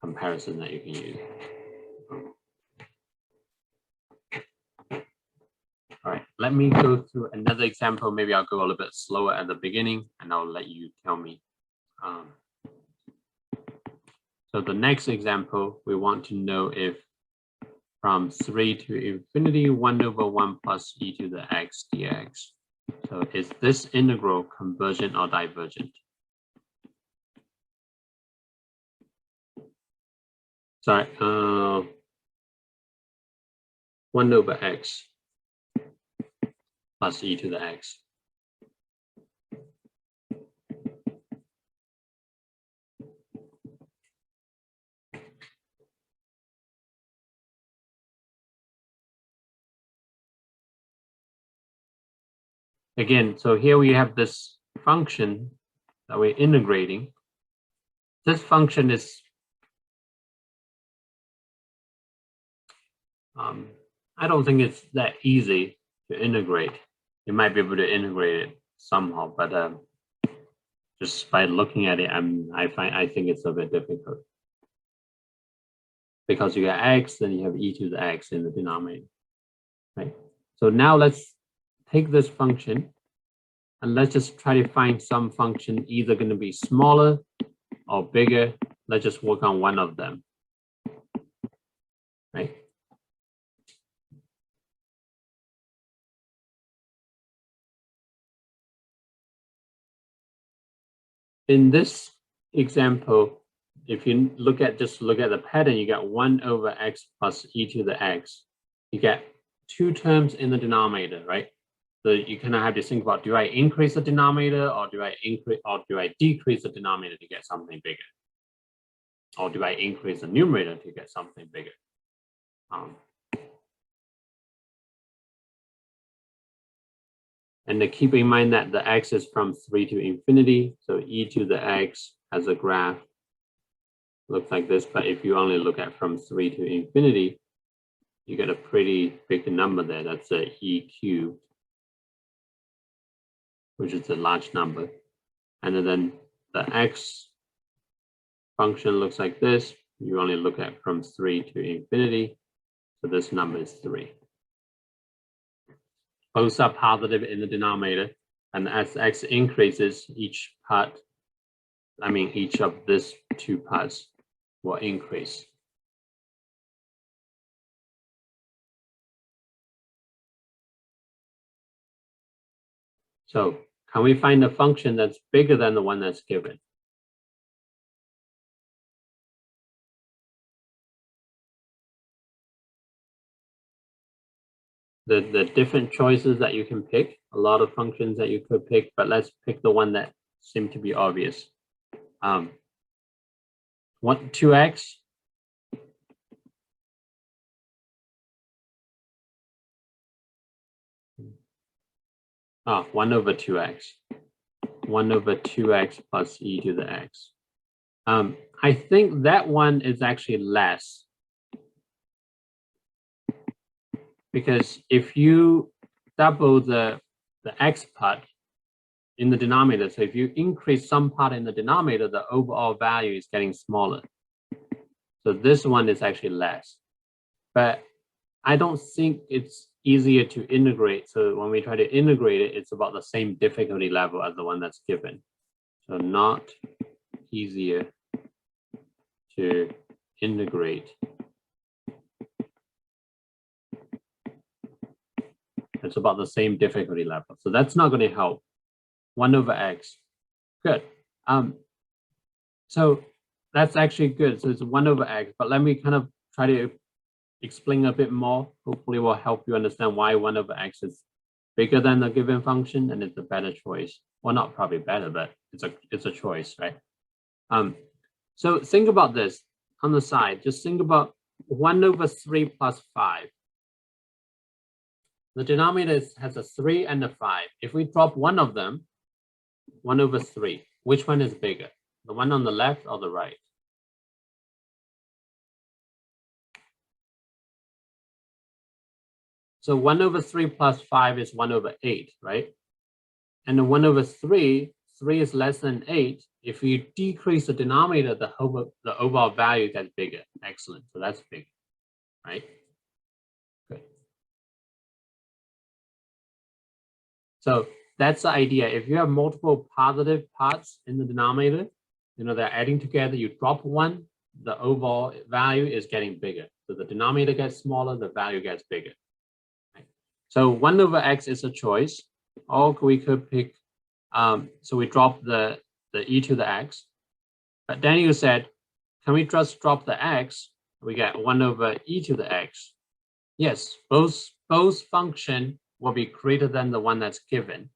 comparison that you can use. All right, let me go through another example. Maybe I'll go a little bit slower at the beginning and I'll let you tell me. So the next example, we want to know if from 3 to infinity, 1 over 1 plus e to the x dx. So is this integral convergent or divergent? Sorry, 1 over x plus e to the x. Again, so here we have this function that we're integrating. This function is, I don't think it's that easy to integrate. You might be able to integrate it somehow, but just by looking at it, I think it's a bit difficult. Because you got x, then you have e to the x in the denominator, right? So now let's take this function and let's just try to find some function either going to be smaller or bigger. Let's just work on one of them, right? In this example, if you look at the pattern, you got 1 over x plus e to the x. You get two terms in the denominator, right? So you kind of have to think about, do I increase the denominator or do I decrease the denominator to get something bigger? Or do I increase the numerator to get something bigger? And keep in mind that the x is from 3 to infinity. So e to the x has a graph, looks like this. But if you only look at from 3 to infinity, you get a pretty big number there. That's a e cubed, which is a large number. And then the x function looks like this. You only look at from 3 to infinity. So this number is 3. Both are positive in the denominator. And as x increases, each of these two parts will increase. So can we find a function that's bigger than the one that's given? the different choices that you can pick, a lot of functions that you could pick, but let's pick the one that seemed to be obvious. 2x. Oh, 1 over 2x. 1 over 2x plus e to the x. I think that one is actually less. Because if you double the x part in the denominator, so if you increase some part in the denominator, the overall value is getting smaller. So this one is actually less. But I don't think it's easier to integrate. So when we try to integrate it, it's about the same difficulty level as the one that's given. So not easier to integrate. It's about the same difficulty level. So that's not going to help. 1 over x. Good. So that's actually good. So it's 1 over x, but let me kind of try to explain a bit more. Hopefully will help you understand why 1 over x is bigger than the given function and it's a better choice. Well, not probably better, but it's a choice, right? So think about this on the side. Just think about 1 over 3 plus 5. The denominator has a 3 and a 5. If we drop one of them, 1 over 3, which one is bigger? The one on the left or the right? So 1 over 3 plus 5 is 1 over 8, right? And the 1 over 3 is less than 8. If you decrease the denominator, the overall value gets bigger. Excellent. So that's big, right? Good. So that's the idea. If you have multiple positive parts in the denominator, they're adding together, you drop one, the overall value is getting bigger. So the denominator gets smaller, the value gets bigger. Right? So 1 over x is a choice. Or we could pick, so we drop the e to the x. But then you said, can we just drop the x? We get 1 over e to the x. Yes, both function will be greater than the one that's given,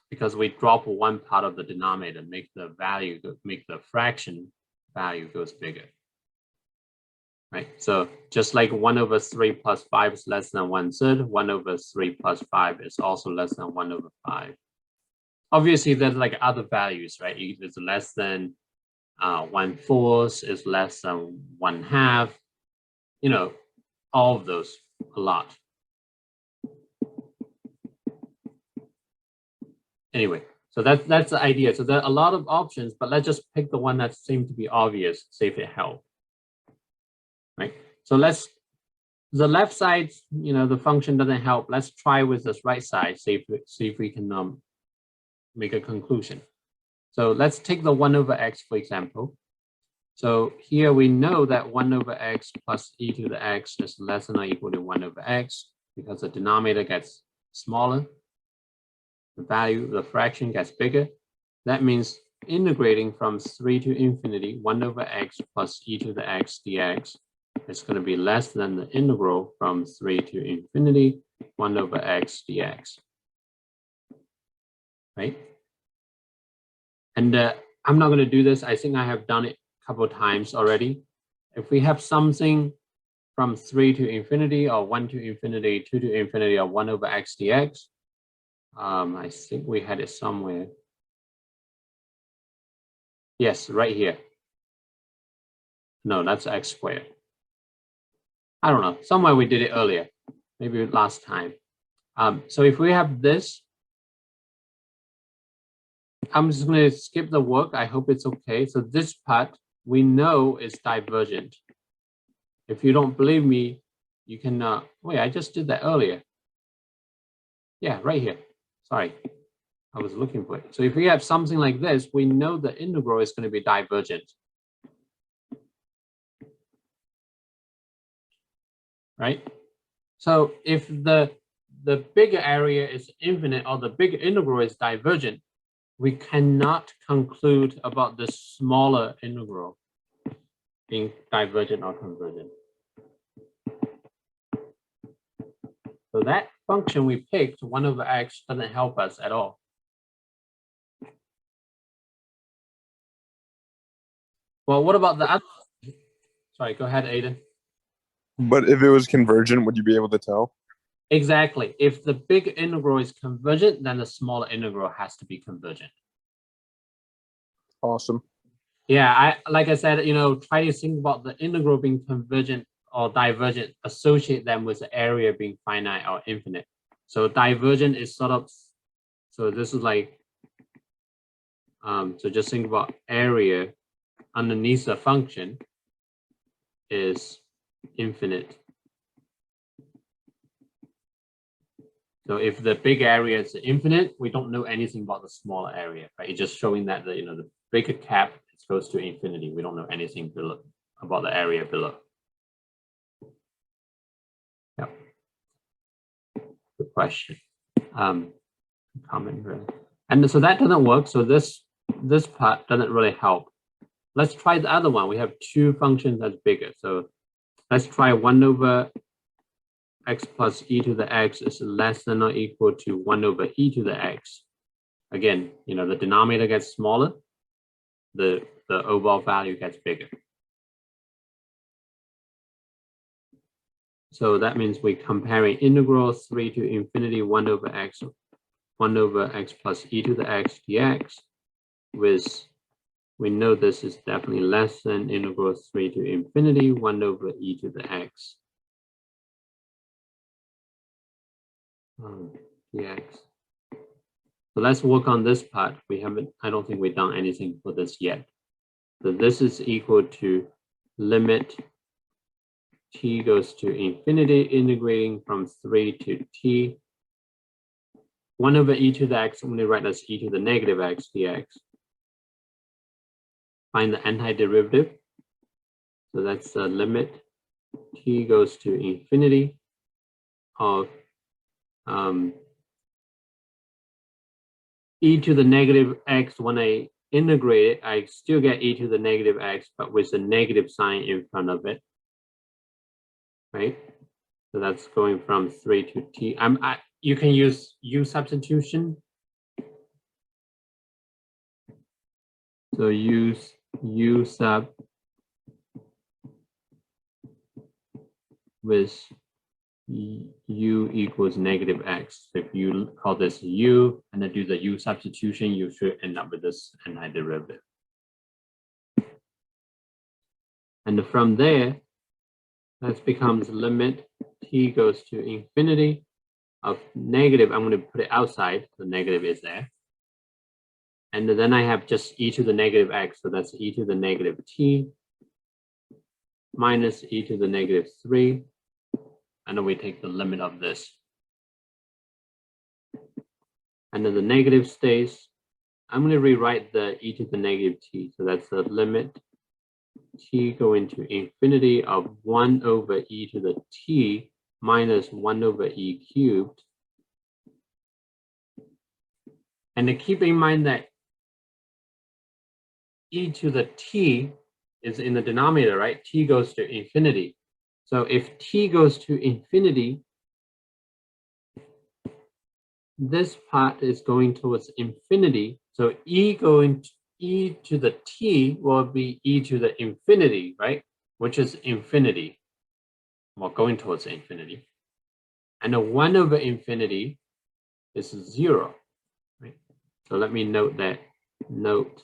because we drop one part of the denominator, make the fraction value goes bigger, right? So just like 1 over 3 plus 5 is less than 1/3, 1 over 3 plus 5 is also less than 1 over 5. Obviously, there's like other values, right? It's less than 1/4, is less than 1/2, all of those, a lot. Anyway, so that's the idea. So there are a lot of options, but let's just pick the one that seems to be obvious, see if it helps. Right? So the left side, the function doesn't help. Let's try with this right side, see if we can make a conclusion. So let's take the 1 over x, for example. So here we know that 1 over x plus e to the x is less than or equal to 1 over x, because the denominator gets smaller. The fraction gets bigger. That means integrating from 3 to infinity, 1 over x plus e to the x dx is going to be less than the integral from 3 to infinity, 1 over x dx. Right? And I'm not going to do this. I think I have done it a couple of times already. If we have something from 3 to infinity, or 1 to infinity, 2 to infinity, or 1 over x dx, I think we had it somewhere. Yes, right here. No, that's x squared. I don't know. Somewhere we did it earlier, maybe last time. So if we have this, I'm just going to skip the work. I hope it's okay. So this part we know is divergent. If you don't believe me, you can, wait, I just did that earlier. Yeah, right here. Sorry, I was looking for it. So if we have something like this, we know the integral is going to be divergent. Right? So if the bigger area is infinite, or the bigger integral is divergent, we cannot conclude about the smaller integral being divergent or convergent. So function we picked, 1 over x, doesn't help us at all. Well, what about the other? Sorry, go ahead, Aiden. But if it was convergent, would you be able to tell? Exactly. If the big integral is convergent, then the smaller integral has to be convergent. Awesome. Yeah, like I said, try to think about the integral being convergent or divergent, associate them with the area being finite or infinite. So divergent is sort of, so this is like, so just think about area underneath the function is infinite. So if the big area is infinite, we don't know anything about the smaller area, right? It's just showing that the bigger cap is goes to infinity. We don't know anything below about the area below. Yeah. Good question. Comment really. And so that doesn't work. So this part doesn't really help. Let's try the other one. We have two functions that's bigger. So let's try 1 over x plus e to the x is less than or equal to 1 over e to the x. Again, the denominator gets smaller, the overall value gets bigger. So that means we're comparing integral 3 to infinity 1 over x plus e to the x dx with, we know this is definitely less than integral 3 to infinity 1 over e to the x dx. So let's work on this part. I don't think we've done anything for this yet. So this is equal to limit t goes to infinity, integrating from 3 to t. 1 over e to the x, I'm going to write as e to the negative x dx. Find the antiderivative. So that's the limit t goes to infinity of e to the negative x. When I integrate it, I still get e to the negative x, but with a negative sign in front of it, right? So that's going from 3 to t. You can use u-substitution. So use u-sub with u equals negative x. So if you call this u and then do the u-substitution, you should end up with this antiderivative. And from there, that becomes limit t goes to infinity of negative. I'm going to put it outside. The negative is there. And then I have just e to the negative x. So that's e to the negative t minus e to the negative 3. And then we take the limit of this. And then the negative stays. I'm going to rewrite the e to the negative t. So that's the limit t going to infinity of 1 over e to the t minus 1 over e cubed. And to keep in mind that e to the t is in the denominator, right? T goes to infinity. So if t goes to infinity, this part is going towards infinity. So e to the t will be e to the infinity, right? Which is infinity. Well, going towards infinity. And the 1 over infinity is 0, right? So let me note that. Note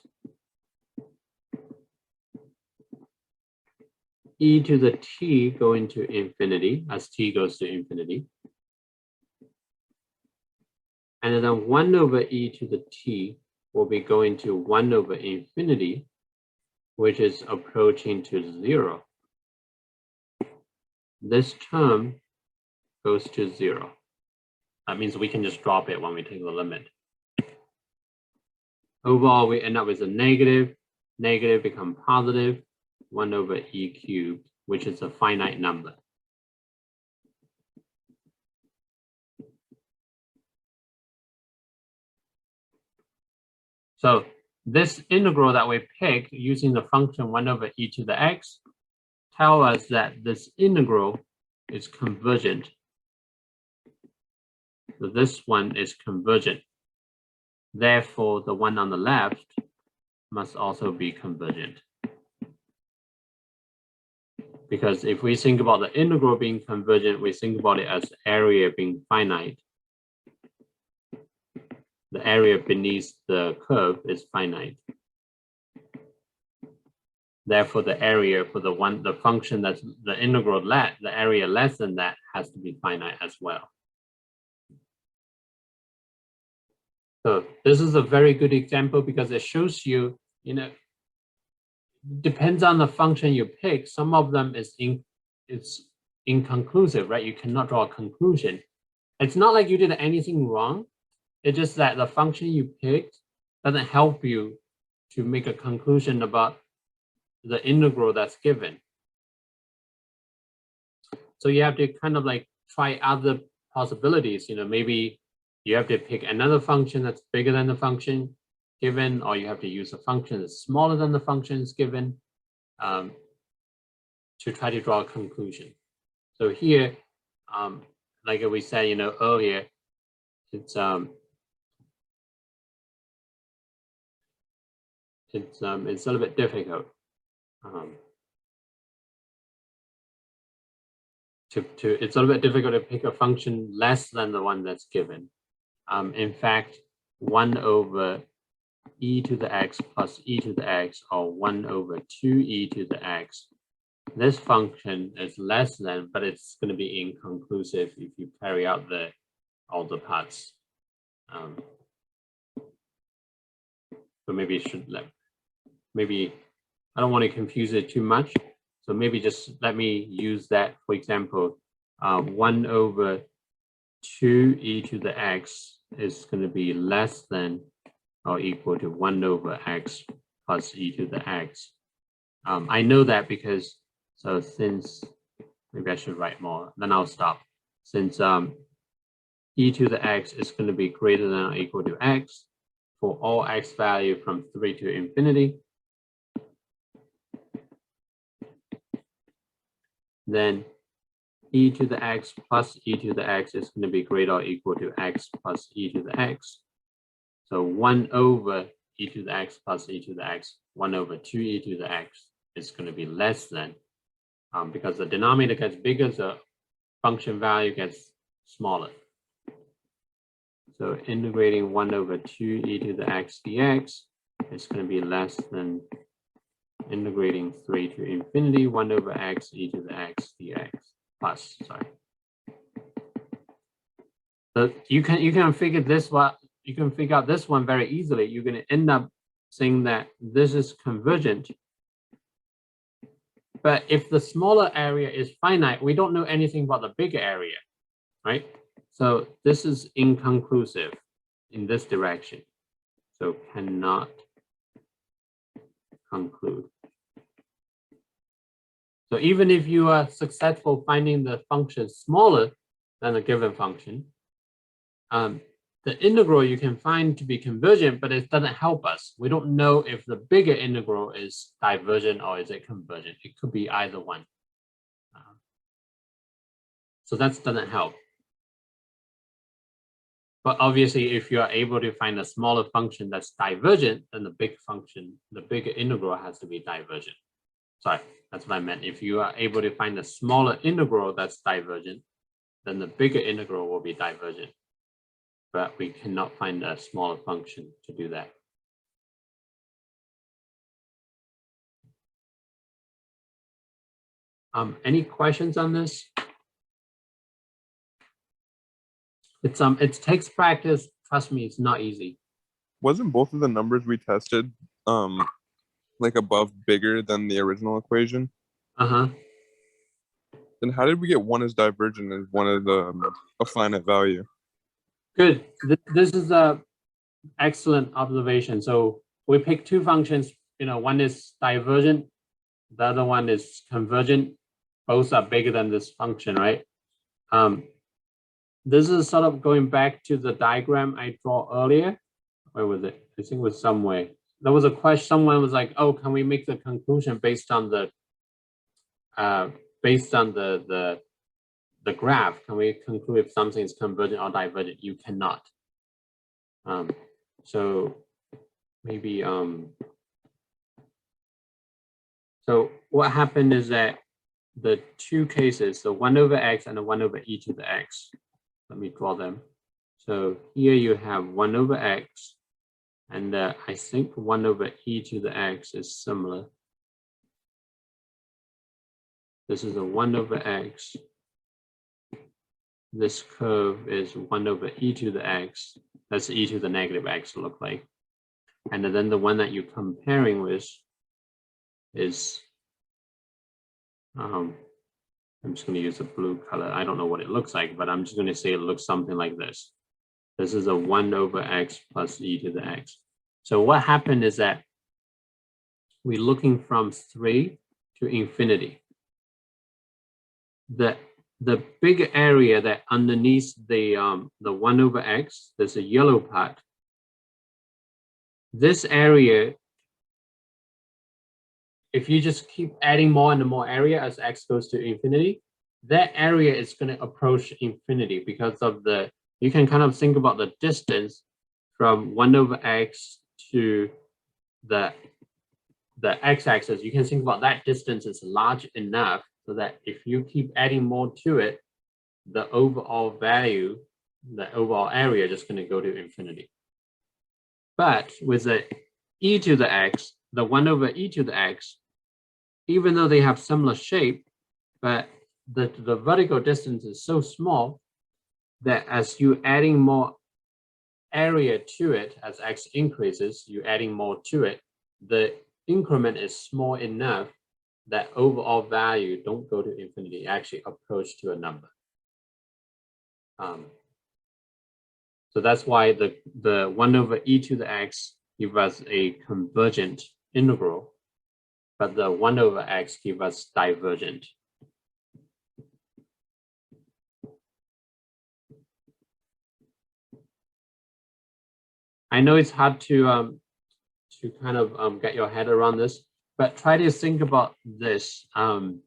e to the t going to infinity as t goes to infinity. And then 1 over e to the t will be going to 1 over infinity, which is approaching to 0. This term goes to 0. That means we can just drop it when we take the limit. Overall, we end up with a negative. Negative become positive. 1 over e cubed, which is a finite number. So this integral that we pick using the function 1 over e to the x tell us that this integral is convergent. So this one is convergent. Therefore, the one on the left must also be convergent. Because if we think about the integral being convergent, we think about it as area being finite. The area beneath the curve is finite. Therefore, the area for the function that's the integral the area less than that has to be finite as well. So this is a very good example because it shows you, depends on the function you pick. Some of them it's inconclusive, right? You cannot draw a conclusion. It's not like you did anything wrong. It's just that the function you picked doesn't help you to make a conclusion about the integral that's given. So you have to kind of like try other possibilities. Maybe you have to pick another function that's bigger than the function given, or you have to use a function that's smaller than the functions given to try to draw a conclusion. So here, like we said, earlier, it's a little bit difficult it's a little bit difficult to pick a function less than the one that's given. In fact, 1 over e to the x plus e to the x, or 1 over 2e to the x, this function is less than, but it's going to be inconclusive if you carry out all the parts. So maybe maybe I don't want to confuse it too much. So maybe just let me use that. For example, 1 over 2e to the x is going to be less than or equal to 1 over x plus e to the x. I know that because, since, maybe I should write more, then I'll stop. Since e to the x is going to be greater than or equal to x for all x value from 3 to infinity, then e to the x plus e to the x is going to be greater or equal to x plus e to the x. So 1 over e to the x plus e to the x, 1 over 2e to the x is going to be less than, because the denominator gets bigger, the function value gets smaller. So integrating 1 over 2e to the x dx is going to be less than integrating 3 to infinity 1 over x e to the x dx plus, sorry. So you can figure this one. You can figure out this one very easily. You're going to end up saying that this is convergent. But if the smaller area is finite, we don't know anything about the bigger area, right? So this is inconclusive in this direction. So cannot conclude. So even if you are successful finding the function smaller than a given function, the integral you can find to be convergent, but it doesn't help us. We don't know if the bigger integral is divergent or is it convergent. It could be either one. So that doesn't help. But obviously, if you are able to find a smaller function that's divergent, then the bigger integral has to be divergent. Sorry, that's what I meant. If you are able to find a smaller integral that's divergent, then the bigger integral will be divergent. But we cannot find a smaller function to do that. Any questions on this? It takes practice. Trust me, it's not easy. Wasn't both of the numbers we tested like above bigger than the original equation? Uh-huh. Then how did we get one as divergent and one as a finite value? Good. This is a excellent observation. So we pick two functions. One is divergent, the other one is convergent. Both are bigger than this function, right? This is sort of going back to the diagram I draw earlier. Where was it? I think it was somewhere. There was a question. Someone was like, "Oh, can we make the conclusion based on the the graph, can we conclude if something is convergent or divergent? You cannot. So maybe, so what happened is that the two cases, the 1 over x and the 1 over e to the x, let me draw them. So here you have 1 over x, and I think 1 over e to the x is similar. This is a 1 over x. This curve is 1 over e to the x. That's e to the negative x look like. And then the one that you're comparing with is, I'm just going to use a blue color. I don't know what it looks like, but I'm just going to say it looks something like this. This is a 1 over x plus e to the x. So what happened is that we're looking from 3 to infinity. The big area that underneath the 1 over x, there's a yellow part. This area, if you just keep adding more and more area as x goes to infinity, that area is going to approach infinity because of the, you can kind of think about the distance from 1 over x to the x-axis. You can think about that distance is large enough so that if you keep adding more to it, the overall value, the overall area, just going to go to infinity. But with the e to the x, the 1 over e to the x, even though they have similar shape, but the vertical distance is so small that as you adding more area to it, as x increases, you're adding more to it, the increment is small enough that overall value don't go to infinity, actually approach to a number. So that's why the 1 over e to the x gives us a convergent integral, but the 1 over x gives us divergent. I know it's hard to kind of get your head around this, but try to think about this. I'm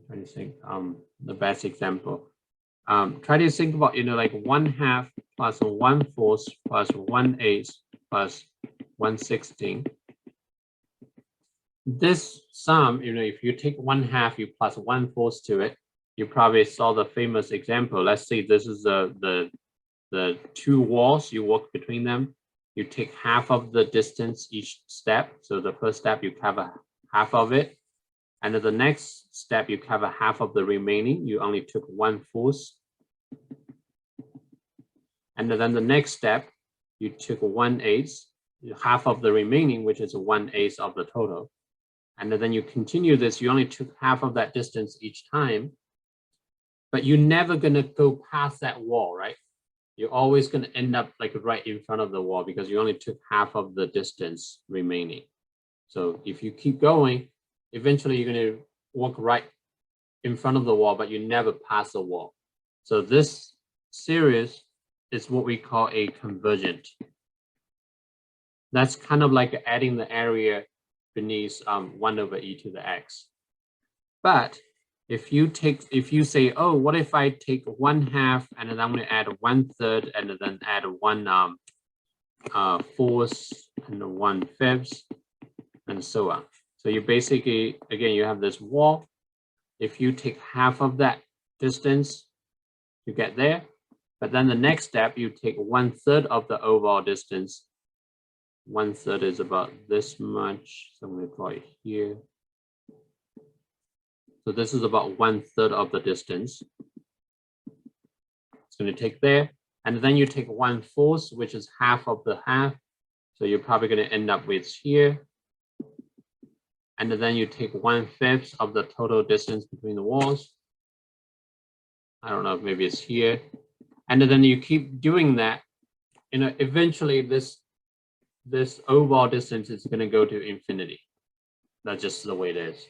trying to think the best example. Try to think about, like 1/2 plus 1/4 plus 1/8 plus 1/16. This sum, if you take 1/2, you plus 1/4 to it, you probably saw the famous example. Let's say this is the two walls, you walk between them. You take half of the distance each step. So the first step, you cover half of it. And then the next step, you cover half of the remaining. You only took 1/4. And then the next step, you took 1/8, half of the remaining, which is 1/8 of the total. And then you continue this, you only took half of that distance each time, but you're never gonna go past that wall, right? You're always gonna end up like right in front of the wall because you only took half of the distance remaining. So if you keep going, eventually you're gonna walk right in front of the wall, but you never pass the wall. So this series is what we call a convergent. That's kind of like adding the area beneath 1 over e to the x. But if you say, oh, what if I take 1/2 and then I'm going to add 1/3 and then add 1/4 and 1/5 and so on. So you basically, again, you have this wall. If you take half of that distance to get there, but then the next step, you take 1/3 of the overall distance. 1/3 is about this much. So I'm going to draw it here. So this is about 1/3 of the distance. It's going to take there. And then you take 1/4, which is half of the half. So you're probably going to end up with here. And then you take 1/5 of the total distance between the walls. I don't know if maybe it's here. And then you keep doing that. Eventually this overall distance is going to go to infinity. That's just the way it is.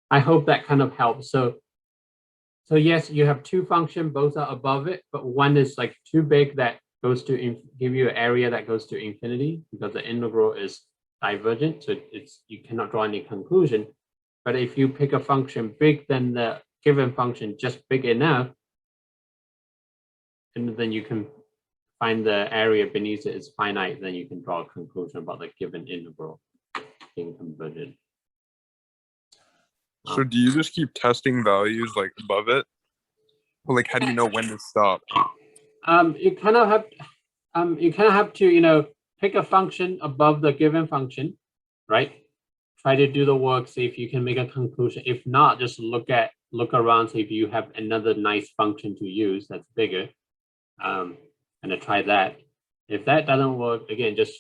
I hope that kind of helps. So yes, you have two functions, both are above it, but one is like too big that goes to give you an area that goes to infinity because the integral is divergent, so you cannot draw any conclusion. But if you pick a function big than the given function, just big enough, and then you can find the area beneath it is finite, then you can draw a conclusion about the given integral being convergent. So do you just keep testing values like above it? Or like how do you know when to stop? You kind of have to, pick a function above the given function, right? Try to do the work, see if you can make a conclusion. If not, just look around, see if you have another nice function to use that's bigger, and then try that. If that doesn't work, again, just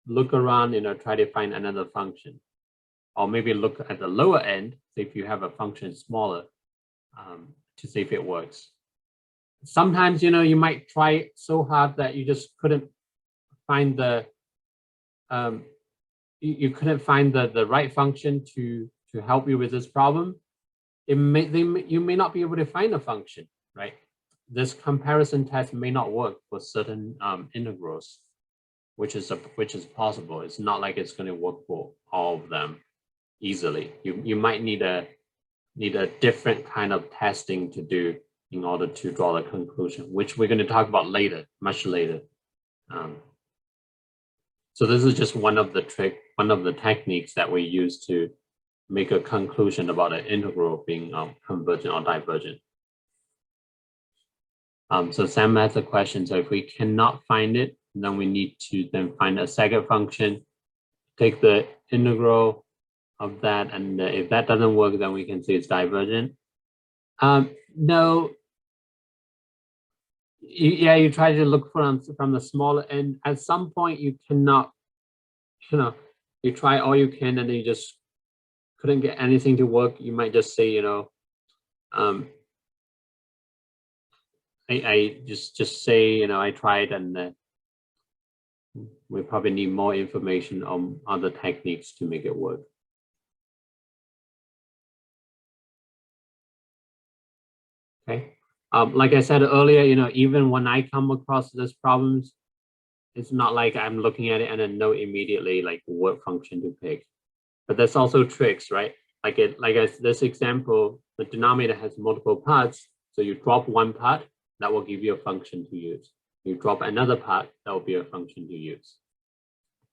look around, try to find another function, or maybe look at the lower end, see if you have a function smaller, to see if it works. Sometimes, you might try so hard that you just couldn't find the you couldn't find the right function to help you with this problem. You may not be able to find a function, right? This comparison test may not work for certain integrals, which is possible. It's not like it's going to work for all of them easily. You might need a different kind of testing to do in order to draw the conclusion, which we're going to talk about later, much later. So this is just one of the techniques that we use to make a conclusion about an integral being convergent or divergent. So Sam has a question. So if we cannot find it, then we need to then find a second function, take the integral of that, and if that doesn't work, then we can say it's divergent. No. You try to look from the smaller end. At some point, you cannot, you try all you can and you just couldn't get anything to work. You might just say, I just say, I tried, and we probably need more information on other techniques to make it work. Okay. Like I said earlier, even when I come across these problems, it's not like I'm looking at it and then know immediately like what function to pick. But there's also tricks, right? Like this example, the denominator has multiple parts. So you drop one part, that will give you a function to use. You drop another part, that will be a function to use.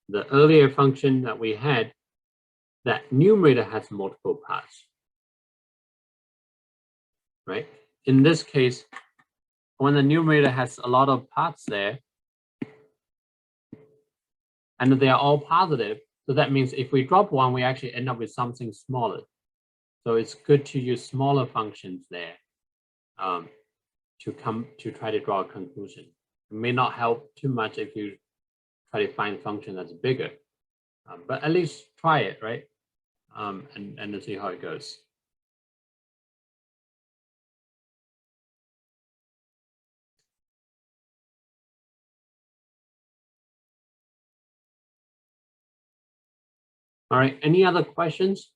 The earlier function that we had, that numerator has multiple parts, right? In this case, when the numerator has a lot of parts there, and they are all positive, so that means if we drop one, we actually end up with something smaller. So it's good to use smaller functions there to try to draw a conclusion. It may not help too much if you try to find a function that's bigger, but at least try it, right? And see how it goes. All right, any other questions?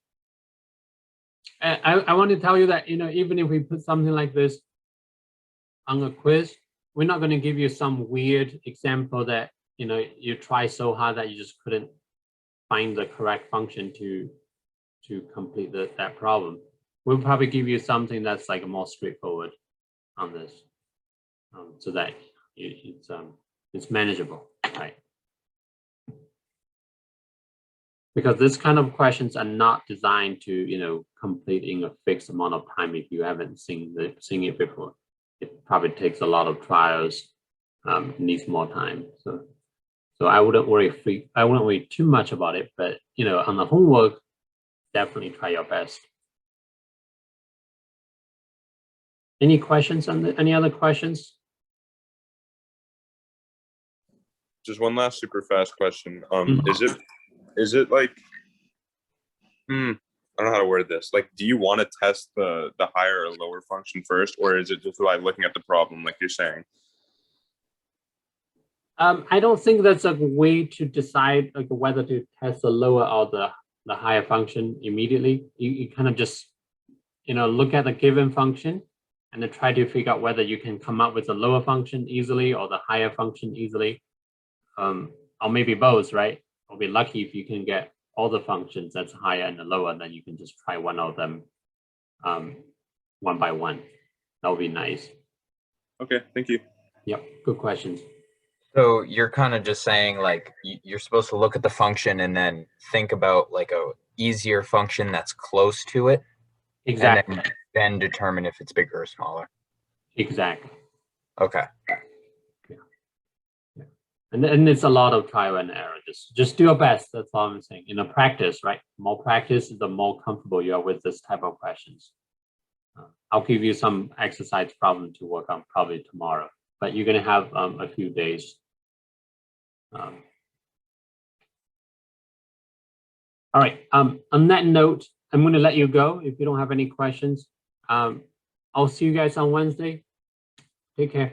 I want to tell you that, even if we put something like this on a quiz, we're not going to give you some weird example that, you try so hard that you just couldn't find the correct function to complete that problem. We'll probably give you something that's like more straightforward on this, so that it's manageable, right? Because this kind of questions are not designed to, complete in a fixed amount of time if you haven't seen it before. It probably takes a lot of trials, needs more time. So I wouldn't worry too much about it, but on the homework, definitely try your best. Any questions any other questions? Just one last super fast question. Is it like, I don't know how to word this. Like, do you want to test the higher or lower function first, or is it just by looking at the problem, like you're saying? I don't think that's a way to decide like whether to test the lower or the higher function immediately. You kind of just, look at the given function and then try to figure out whether you can come up with a lower function easily or the higher function easily, or maybe both, right? Or be lucky if you can get all the functions that's higher and the lower, then you can just try one of them one by one. That would be nice. Okay, thank you. Yep, good questions. So you're kind of just saying like you're supposed to look at the function and then think about like a easier function that's close to it, Exactly. and then determine if it's bigger or smaller. Exactly. Okay. And it's a lot of trial and error. Just do your best. That's all I'm saying. In a practice, right? More practice, the more comfortable you are with this type of questions. I'll give you some exercise problem to work on probably tomorrow, but you're going to have a few days. All right. On that note, I'm going to let you go if you don't have any questions. I'll see you guys on Wednesday. Take care.